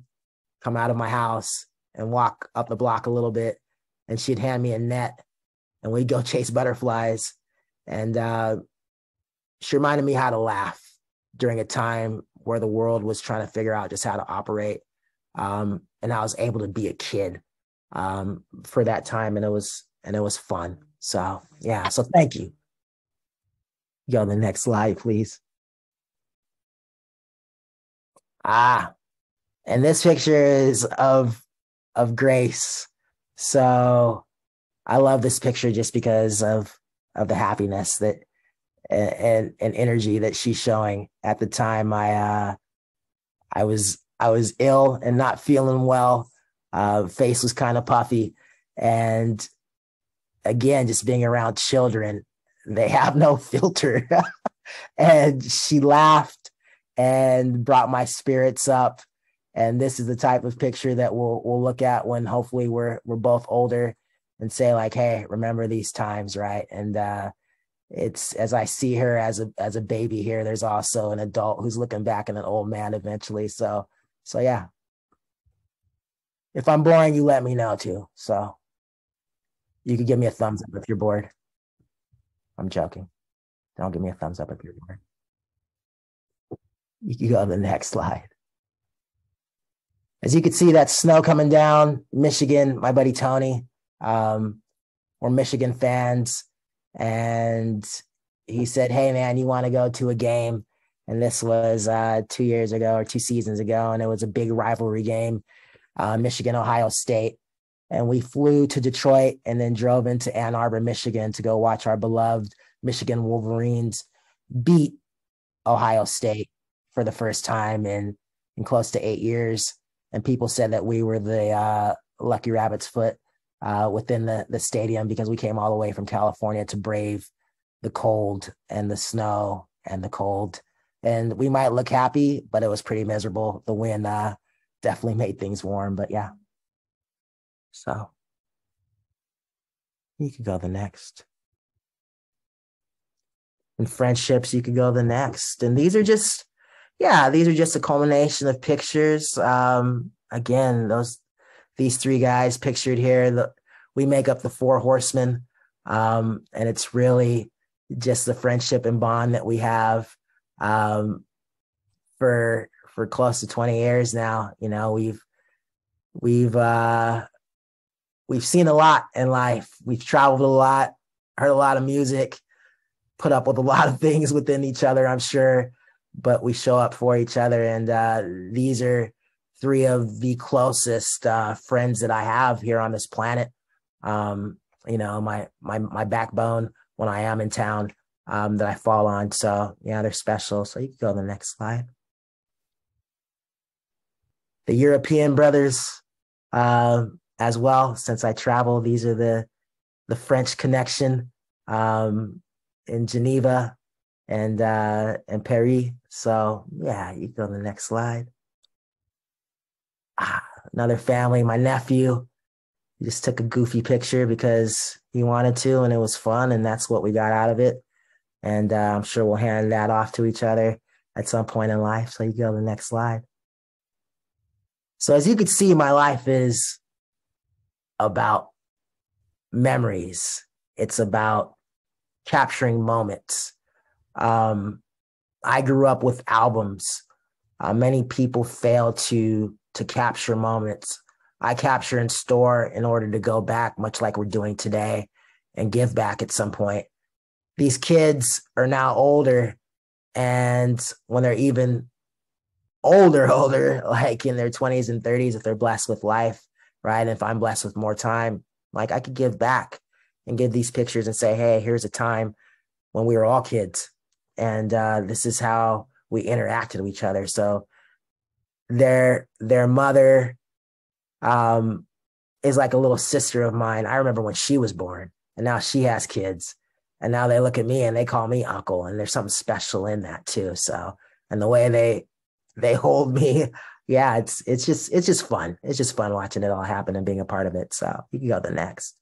come out of my house and walk up the block a little bit, and she'd hand me a net and we'd go chase butterflies. And she reminded me how to laugh during a time where the world was trying to figure out just how to operate. And I was able to be a kid for that time, and it was fun. So yeah, so thank you. Go to the next slide, please. And this picture is of Grace. So I love this picture just because of the happiness that and energy that she's showing. At the time, I was ill and not feeling well. Face was kind of puffy, and again, just being around children, they have no filter. And she laughed and brought my spirits up. And this is the type of picture that we'll look at when hopefully we're both older and say like, hey, remember these times, right? And it's, as I see her as a baby here, there's also an adult who's looking back at an old man eventually. So yeah. If I'm boring, you let me know too. So you could give me a thumbs up if you're bored. I'm joking. Don't give me a thumbs up if you're bored. You can go to the next slide. As you can see, that snow coming down, Michigan, my buddy Tony, we're Michigan fans. And he said, hey, man, you want to go to a game? And this was 2 years ago or 2 seasons ago. And it was a big rivalry game, Michigan, Ohio State. And we flew to Detroit and then drove into Ann Arbor, Michigan to go watch our beloved Michigan Wolverines beat Ohio State for the first time in close to 8 years. And people said that we were the lucky rabbit's foot within the stadium because we came all the way from California to brave the cold and the snow and the cold. And we might look happy, but it was pretty miserable. The wind definitely made things warm, but yeah. So you could go the next. And friendships, you could go the next. And these are just a culmination of pictures. Again, these 3 guys pictured here, we make up the 4 horsemen. And it's really just the friendship and bond that we have for close to 20 years now. You know, we've seen a lot in life. We've traveled a lot, heard a lot of music, put up with a lot of things within each other, I'm sure, but we show up for each other. And these are 3 of the closest friends that I have here on this planet. You know, my backbone when I am in town that I fall on. So yeah, they're special. So you can go to the next slide. The European brothers as well, since I travel, these are the French connection in Geneva and Paris. So yeah, you can go to the next slide. Another family, my nephew. He just took a goofy picture because he wanted to, and it was fun, and that's what we got out of it. And I'm sure we'll hand that off to each other at some point in life. So you go to the next slide. So as you can see, my life is about memories. It's about capturing moments. I grew up with albums. Many people fail to capture moments. I capture and store in order to go back, much like we're doing today, and give back at some point. These kids are now older, and when they're even older, like in their 20s and 30s, if they're blessed with life, right? If I'm blessed with more time, like I could give back and give these pictures and say, hey, here's a time when we were all kids and this is how we interacted with each other. So their mother is like a little sister of mine. I remember when she was born, and now she has kids, and now they look at me and they call me uncle, and there's something special in that too. So, and the way they hold me, yeah, it's just fun. It's just fun watching it all happen and being a part of it. So you can go to the next.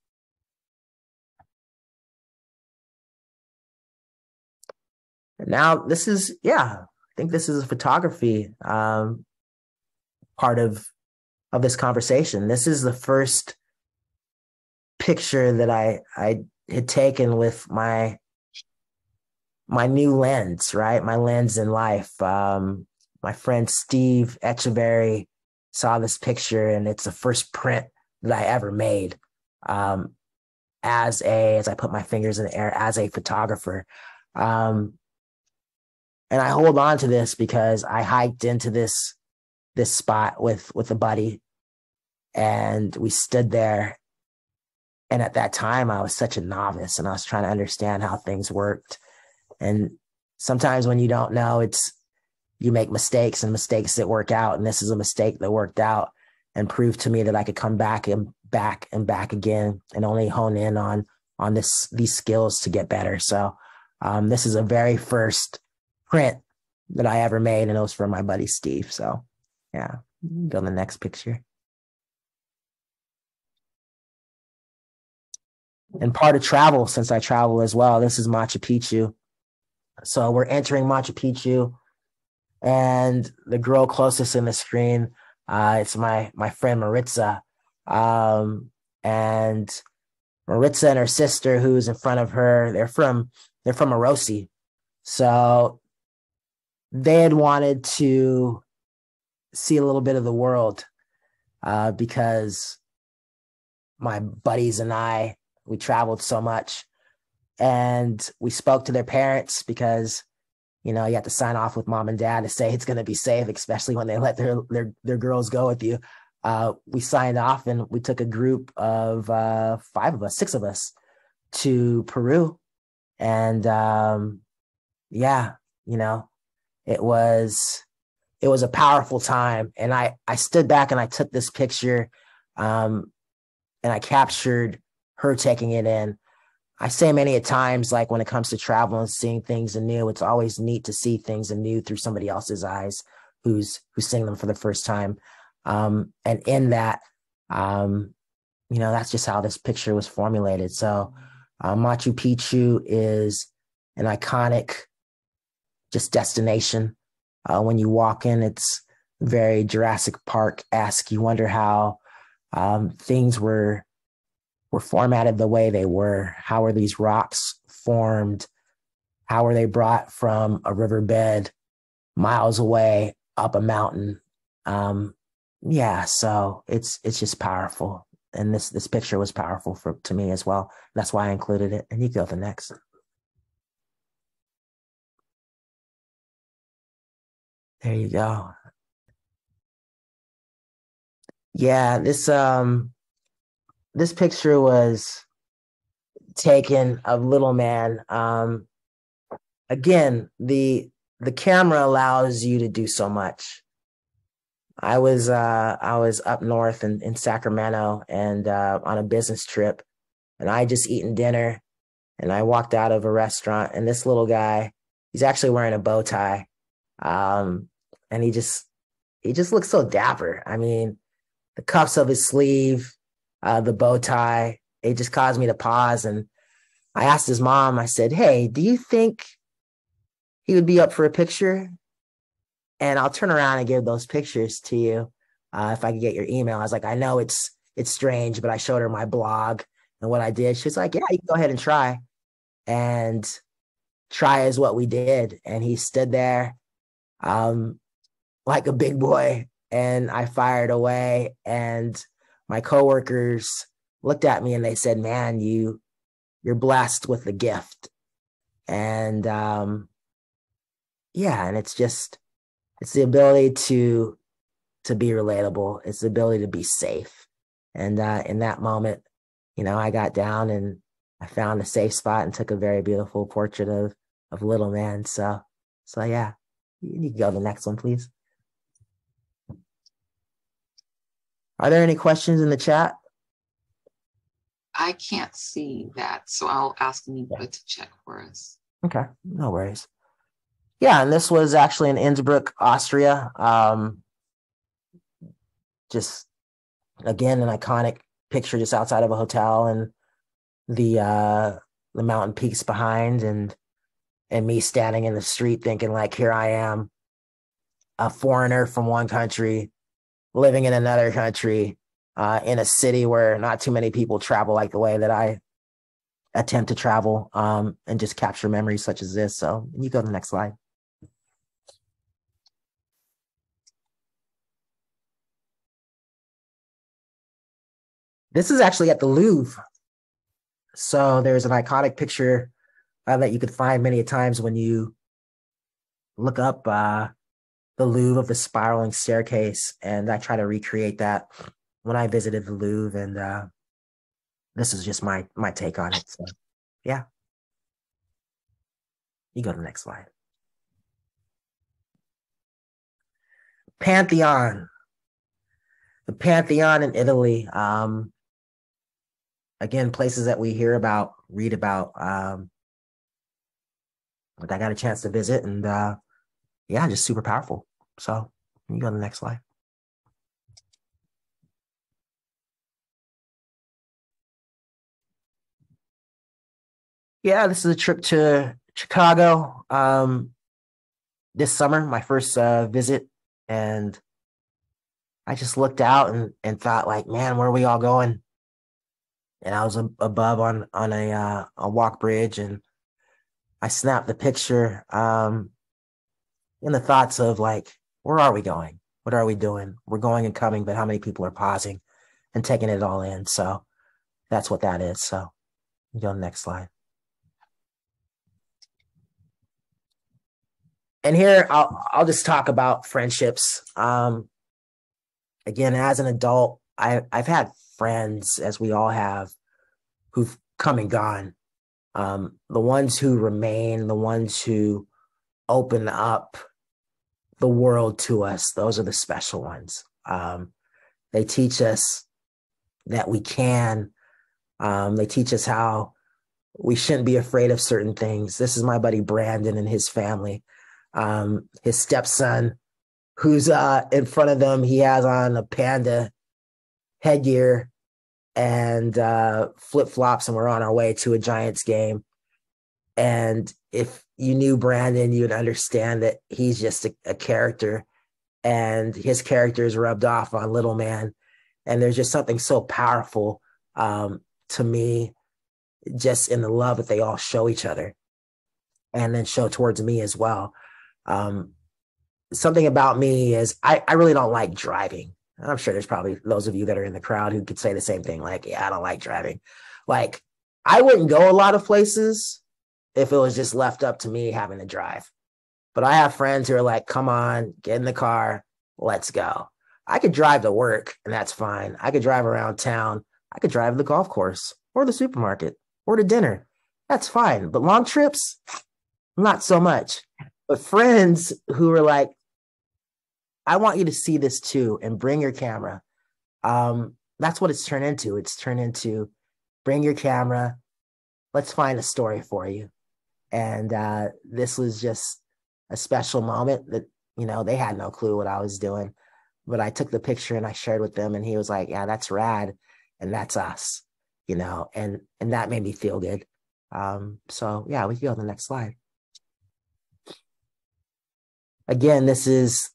And now this is, I think this is a photography part of this conversation. This is the first picture that I had taken with my new lens, right? My lens in life. My friend Steve Echeverry saw this picture, and it's the first print that I ever made as I put my fingers in the air as a photographer. And I hold on to this because I hiked into this spot with a buddy, and we stood there. And at that time, I was such a novice, and I was trying to understand how things worked. And sometimes when you don't know, you make mistakes, and mistakes that work out. And this is a mistake that worked out and proved to me that I could come back and back and back again, and only hone in on these skills to get better. So this is a very first print that I ever made, and it was for my buddy Steve. So yeah, go to the next picture. And part of travel, since I travel as well, this is Machu Picchu. So we're entering Machu Picchu, and the girl closest in the screen, it's my friend Maritza. And Maritza and her sister, who's in front of her, they're from Orosi. So they had wanted to see a little bit of the world because my buddies and we traveled so much, and we spoke to their parents because, you have to sign off with mom and dad to say it's going to be safe, especially when they let their girls go with you. We signed off, and we took a group of 6 of us to Peru. And it was a powerful time. And I stood back and I took this picture, and I captured her taking it in. I say many a times, like when it comes to travel and seeing things anew, it's always neat to see things anew through somebody else's eyes who's seeing them for the first time. And in that, that's just how this picture was formulated. So Machu Picchu is an iconic just destination. When you walk in, it's very Jurassic Park-esque. You wonder how things were formatted the way they were. How were these rocks formed? How were they brought from a riverbed miles away up a mountain? So it's just powerful. And this picture was powerful to me as well. That's why I included it. And you go to the next. There you go. Yeah, this picture was taken of little man. Again, the camera allows you to do so much. I was up north in Sacramento and on a business trip, and I just eaten dinner, and I walked out of a restaurant, and this little guy, he's actually wearing a bow tie, and he just looks so dapper. I mean, the cuffs of his sleeve, the bow tie, it just caused me to pause. And I asked his mom, I said, "Hey, do you think he would be up for a picture? And I'll turn around and give those pictures to you if I could get your email." I was like, I know it's strange, but I showed her my blog and what I did. She's like, "Yeah, you can go ahead and try." And try is what we did. And he stood there like a big boy, and I fired away. And my coworkers looked at me and they said, "Man, you're blessed with the gift." And and it's the ability to be relatable. It's the ability to be safe. And in that moment, I got down and I found a safe spot and took a very beautiful portrait of little man. So yeah, you can go to the next one, please. Are there any questions in the chat? I can't see that, so I'll ask Nipa to check for us. Okay, no worries. Yeah, and this was actually in Innsbruck, Austria. Just, again, an iconic picture just outside of a hotel, and the mountain peaks behind, and me standing in the street thinking, like, here I am, a foreigner from one country, living in another country, in a city where not too many people travel like the way that I attempt to travel, and just capture memories such as this. So you go to the next slide. This is actually at the Louvre. So there's an iconic picture that you could find many times when you look up the Louvre of the spiraling staircase. And I try to recreate that when I visited the Louvre. And this is just my take on it. So yeah. You go to the next slide. Pantheon. The Pantheon in Italy. Again, places that we hear about, read about, but I got a chance to visit, and yeah, just super powerful. So you go to the next slide. Yeah, this is a trip to Chicago this summer, my first visit, and I just looked out and thought, like, man, where are we all going? And I was above on a walk bridge, and I snapped the picture in the thoughts of, like, where are we going? What are we doing? We're going and coming, but how many people are pausing and taking it all in? So that's what that is. So you go to the next slide. And here I'll just talk about friendships. Again, as an adult, I've had friends, as we all have, who've come and gone. The ones who remain, the ones who open up the world to us, those are the special ones. They teach us that we can. They teach us how we shouldn't be afraid of certain things. This is my buddy Brandon and his family. His stepson, who's in front of them, he has on a panda headgear and flip-flops, and we're on our way to a Giants game. And if you knew Brandon, you would understand that he's just a character, and his character is rubbed off on little man. And there's just something so powerful to me, just in the love that they all show each other, and then show towards me as well. Something about me is I really don't like driving. I'm sure there's probably those of you that are in the crowd who could say the same thing. Like, yeah, I don't like driving. Like, I wouldn't go a lot of places if it was just left up to me having to drive. But I have friends who are like, come on, get in the car, let's go. I could drive to work, and that's fine. I could drive around town. I could drive to the golf course or the supermarket or to dinner. That's fine. But long trips, not so much. But friends who are like, I want you to see this too, and bring your camera. That's what it's turned into. It's turned into, bring your camera. Let's find a story for you. And this was just a special moment that, they had no clue what I was doing. But I took the picture and I shared with them, and he was like, yeah, that's rad. And that's us, and that made me feel good. So yeah, we can go to the next slide. Again, this is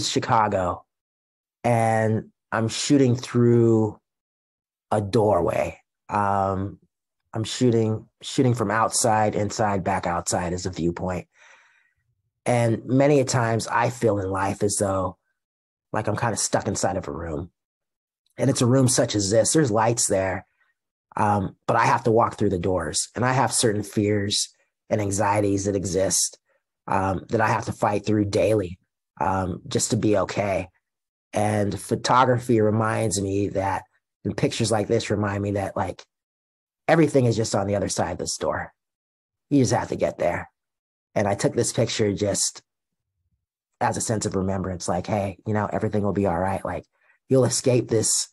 Chicago, and I'm shooting through a doorway. I'm shooting from outside, inside, back outside as a viewpoint. And many a times I feel in life as though, like, I'm kind of stuck inside of a room. And it's a room such as this. There's lights there, but I have to walk through the doors. And I have certain fears and anxieties that exist that I have to fight through daily just to be okay. And photography reminds me that, and pictures like this remind me that, like, everything is just on the other side of the store. You just have to get there. And I took this picture just as a sense of remembrance, like, hey, you know, everything will be all right. Like, you'll escape this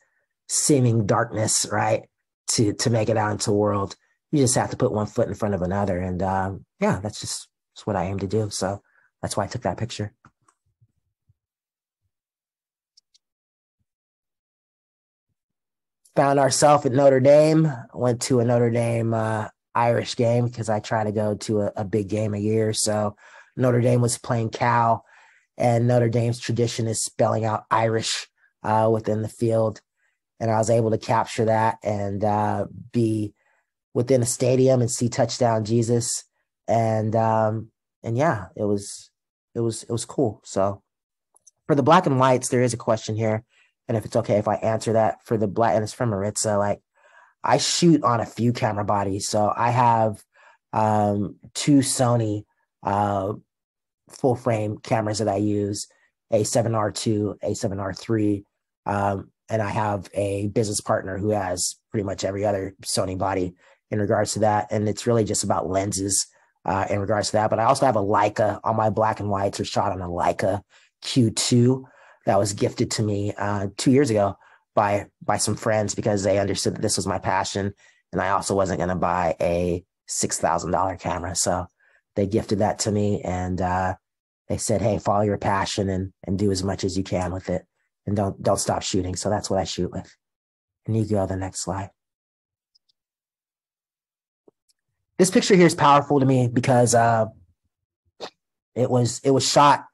seeming darkness, right? To make it out into the world. You just have to put one foot in front of another. And yeah, that's what I aim to do. So that's why I took that picture. Found ourselves at Notre Dame. Went to a Notre Dame Irish game because I try to go to a big game a year. So Notre Dame was playing Cal, and Notre Dame's tradition is spelling out Irish within the field. And I was able to capture that and be within a stadium and see Touchdown Jesus. And yeah, it was cool. So for the black and whites, there is a question here. And if it's okay if I answer that for the black, and it's from Maritza, like, I shoot on a few camera bodies. So I have 2 Sony full frame cameras that I use, A7R2, A7R3. And I have a business partner who has pretty much every other Sony body in regards to that. And it's really just about lenses in regards to that. But I also have a Leica. All my black and whites are shot on a Leica Q2 that was gifted to me 2 years ago by some friends because they understood that this was my passion. And I also wasn't going to buy a $6,000 camera. So they gifted that to me, and they said, hey, follow your passion and do as much as you can with it. And don't stop shooting. So that's what I shoot with. And you go to the next slide. This picture here is powerful to me because it was shot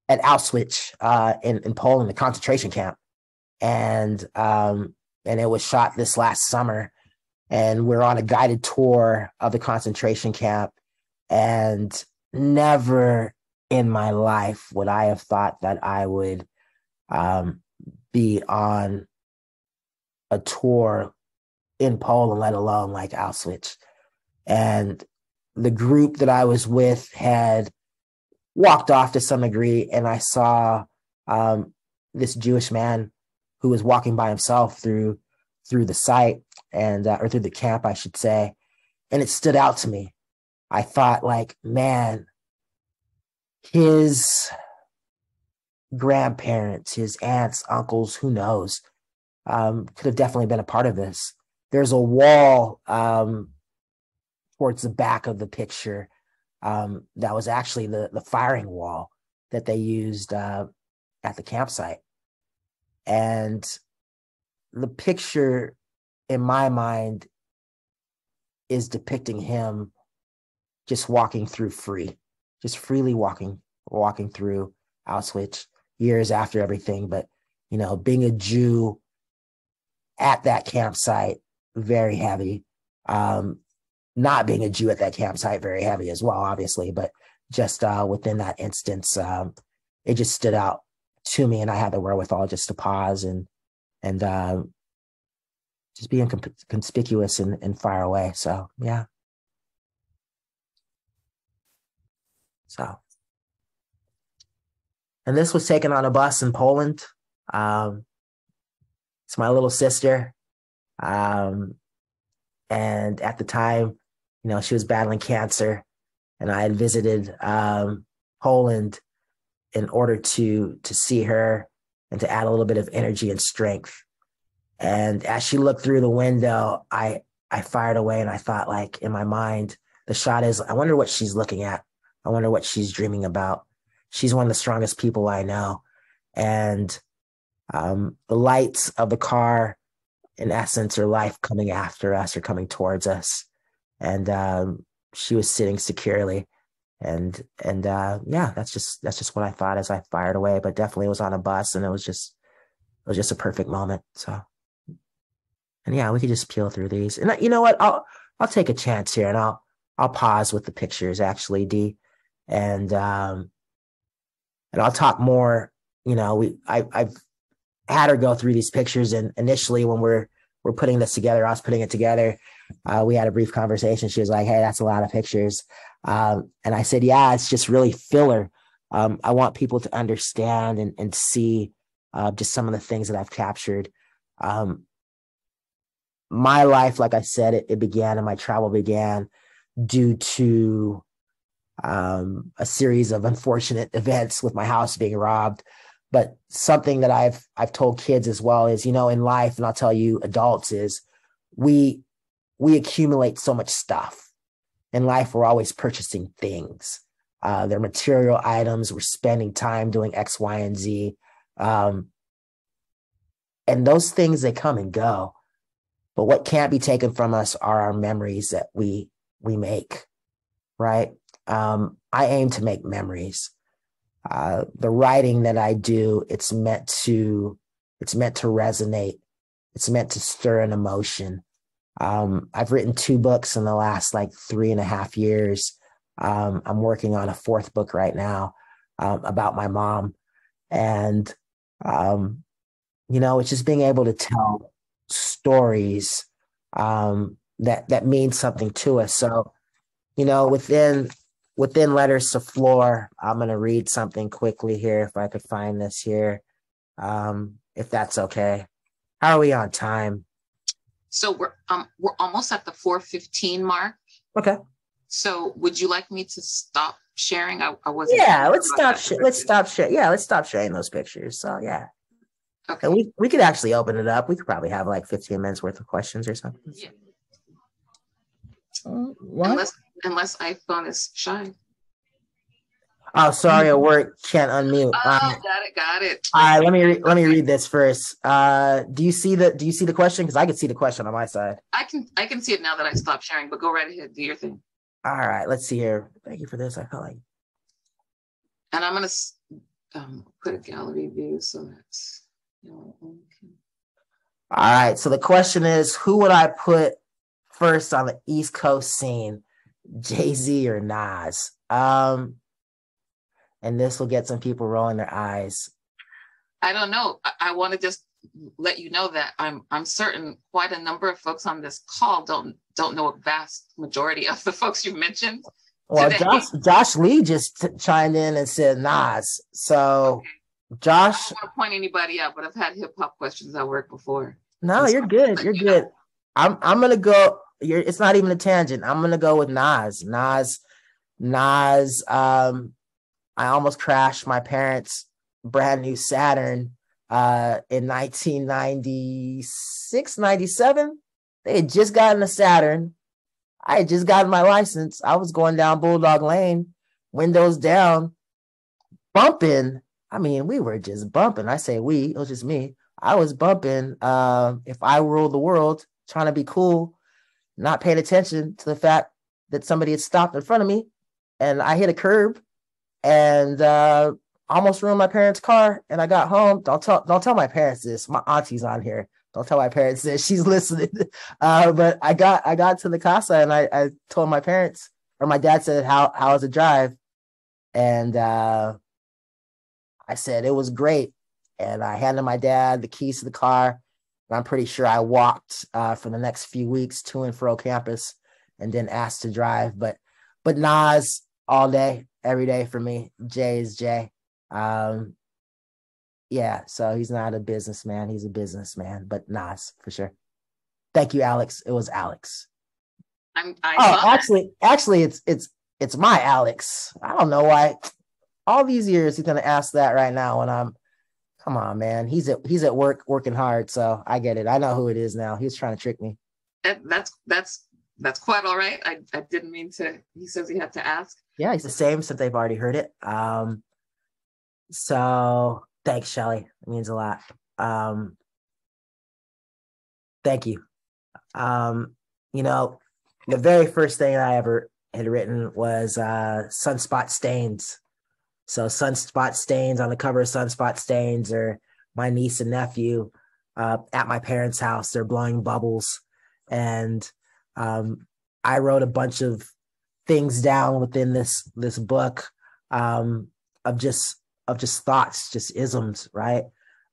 at Auschwitz in Poland, the concentration camp. And it was shot this last summer. And we're on a guided tour of the concentration camp. And never in my life would I have thought that I would be on a tour in Poland, let alone like Auschwitz. And the group that I was with had walked off to some degree, and I saw this Jewish man who was walking by himself through the site and or through the camp, I should say, and it stood out to me. I thought, like, man, his grandparents, his aunts, uncles, who knows, could have definitely been a part of this. There's a wall towards the back of the picture that was actually the firing wall that they used at the campsite. And the picture, in my mind, is depicting him just walking through just freely walking through Auschwitz years after everything. But, you know, being a Jew at that campsite, very heavy. Not being a Jew at that campsite, very heavy as well, obviously. But just within that instance, it just stood out to me, and I had the wherewithal just to pause and just be conspicuous and fire away. So, yeah. So, and this was taken on a bus in Poland. It's my little sister. And at the time, you know, she was battling cancer, and I had visited Poland in order to see her and to add a little bit of energy and strength. And as she looked through the window, I fired away, and I thought, like, in my mind, the shot is, I wonder what she's looking at. I wonder what she's dreaming about. She's one of the strongest people I know. And the lights of the car, in essence, are life coming after us or coming towards us. And she was sitting securely. And yeah, that's just what I thought as I fired away. But definitely it was on a bus, and it was just a perfect moment. So, and yeah, we could just peel through these. And you know what? I'll take a chance here, and I'll pause with the pictures, actually, D. And I'll talk more. You know, I've had her go through these pictures, and initially when we're putting this together, I was putting it together. We had a brief conversation. She was like, "Hey, that's a lot of pictures," and I said, "Yeah, it's just really filler. I want people to understand and see just some of the things that I've captured." my life, like I said, it began, and my travel began due to a series of unfortunate events with my house being robbed. But something that I've told kids as well is, you know, in life, and I'll tell you adults, is we accumulate so much stuff. In life, we're always purchasing things. They're material items. We're spending time doing X, Y, and Z. And those things, they come and go. But what can't be taken from us are our memories that we make, right? I aim to make memories. The writing that I do, it's meant to resonate. It's meant to stir an emotion. I've written 2 books in the last like 3.5 years. I'm working on a 4th book right now, about my mom. And, you know, it's just being able to tell stories, that mean something to us. So, you know, within Letters to Floor, I'm going to read something quickly here, if I could find this here, if that's okay. How are we on time? So we're almost at the 4:15 mark. Okay. So would you like me to stop sharing? I wasn't. Yeah, let's stop sharing. Yeah, let's stop sharing those pictures. So yeah. Okay. And we could actually open it up. We could probably have like 15 minutes worth of questions or something. Yeah. What? Unless iPhone is shy. Oh, sorry, at work can't unmute. Got it. All right, let me read this first. Do you see the question? Because I could see the question on my side. I can see it now that I stopped sharing. But go right ahead, do your thing. All right, let's see here. Thank you for this. I felt like. And I'm gonna put a gallery view so that's. All right. So the question is, who would I put first on the East Coast scene, Jay-Z or Nas? And this will get some people rolling their eyes. I don't know. I want to just let you know that I'm certain quite a number of folks on this call don't know a vast majority of the folks you mentioned. Well, Josh Lee just chimed in and said Nas. So okay. Josh, I don't want to point anybody out, but I've had hip hop questions at work before. No, you're good. You're good. I'm gonna go. It's not even a tangent. I'm gonna go with Nas. Nas. I almost crashed my parents' brand new Saturn in 1996, 97. They had just gotten a Saturn. I had just gotten my license. I was going down Bulldog Lane, windows down, bumping. I mean, we were just bumping. I say we, it was just me. I was bumping If I Ruled the World, trying to be cool, not paying attention to the fact that somebody had stopped in front of me, and I hit a curb and almost ruined my parents' car. And I got home. Don't tell my parents this. My auntie's on here. Don't tell my parents this. She's listening. But I got to the casa and I told my parents, or my dad said, how was the drive? And I said it was great. And I handed my dad the keys to the car. And I'm pretty sure I walked for the next few weeks to and fro campus and then asked to drive. But Nas all day, every day for me. Jay is Jay. Yeah, so he's not a businessman. He's a businessman, but Nas for sure. Thank you, Alex. It was Alex. Actually, it's my Alex. I don't know why. All these years he's gonna ask that right now when I'm. Come on, man. He's at work working hard, so I get it. I know who it is now. He was trying to trick me. That's quite all right. I didn't mean to. He says he had to ask. Yeah, he's the same since they've already heard it. So thanks, Shelly. It means a lot. Thank you. You know, the very first thing I ever had written was Sunspot Stains. So Sunspot Stains, on the cover of Sunspot Stains, are my niece and nephew at my parents' house. They're blowing bubbles. And I wrote a bunch of things down within this book of just thoughts, just isms, right?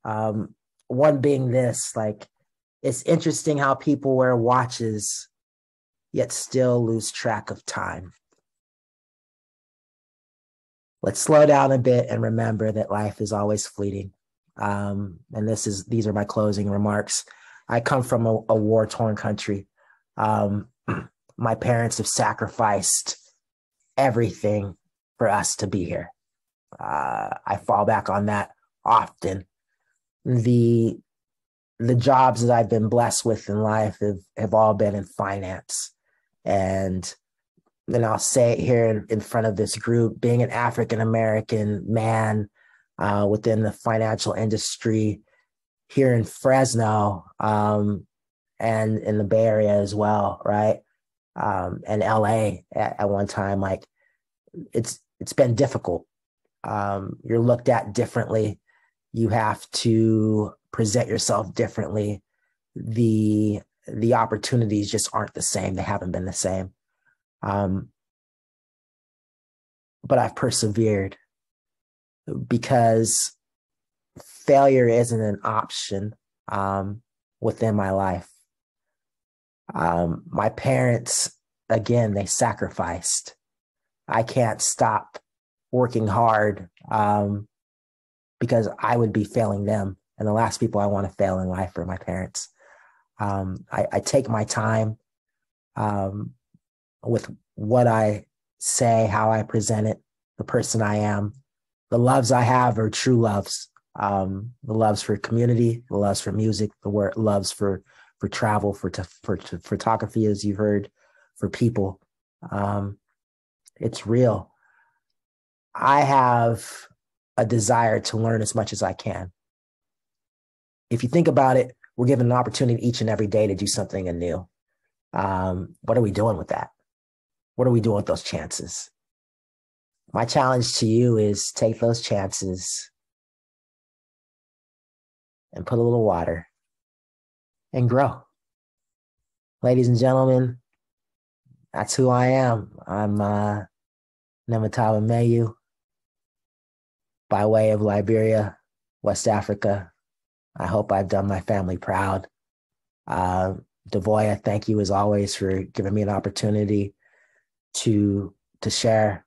One being this, like, it's interesting how people wear watches yet still lose track of time. Let's slow down a bit and remember that life is always fleeting. And these are my closing remarks. I come from a war-torn country. My parents have sacrificed everything for us to be here. I fall back on that often. The jobs that I've been blessed with in life have all been in finance. And then I'll say it here in front of this group, being an African-American man within the financial industry here in Fresno and in the Bay Area as well, right? And LA at one time, like it's been difficult. You're looked at differently. You have to present yourself differently. The opportunities just aren't the same. They haven't been the same. But I've persevered because failure isn't an option within my life. My parents, again, they sacrificed. I can't stop working hard because I would be failing them. And the last people I want to fail in life are my parents. I take my time with what I say, how I present it, the person I am. The loves I have are true loves. The loves for community, the loves for music, the loves for travel, for photography, as you've heard, for people. It's real. I have a desire to learn as much as I can. If you think about it, we're given an opportunity each and every day to do something anew. What are we doing with that? What are we doing with those chances? My challenge to you is take those chances and put a little water and grow. Ladies and gentlemen, that's who I am. I'm Stephen Mayu, by way of Liberia, West Africa. I hope I've done my family proud. Devoya, thank you as always for giving me an opportunity to share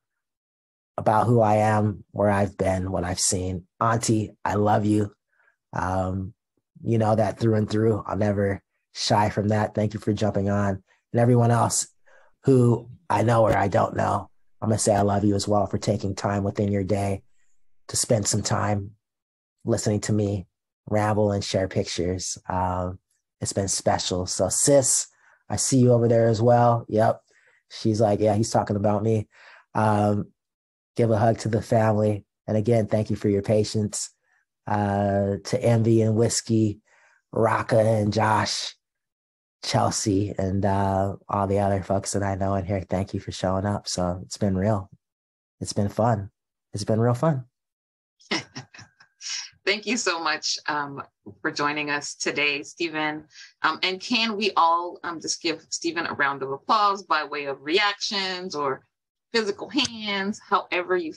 about who I am, where I've been, what I've seen. Auntie, I love you. You know that through and through. I'll never shy from that. Thank you for jumping on. And everyone else who I know or I don't know, I'm going to say I love you as well for taking time within your day to spend some time listening to me ramble and share pictures. It's been special. So sis, I see you over there as well. Yep. She's like, yeah, he's talking about me. Give a hug to the family. And again, thank you for your patience. To Envy and Whiskey, Raka and Josh, Chelsea, and all the other folks that I know in here. Thank you for showing up. So it's been real. It's been fun. It's been real fun. Thank you so much for joining us today, Stephen. And can we all just give Stephen a round of applause by way of reactions or physical hands, however you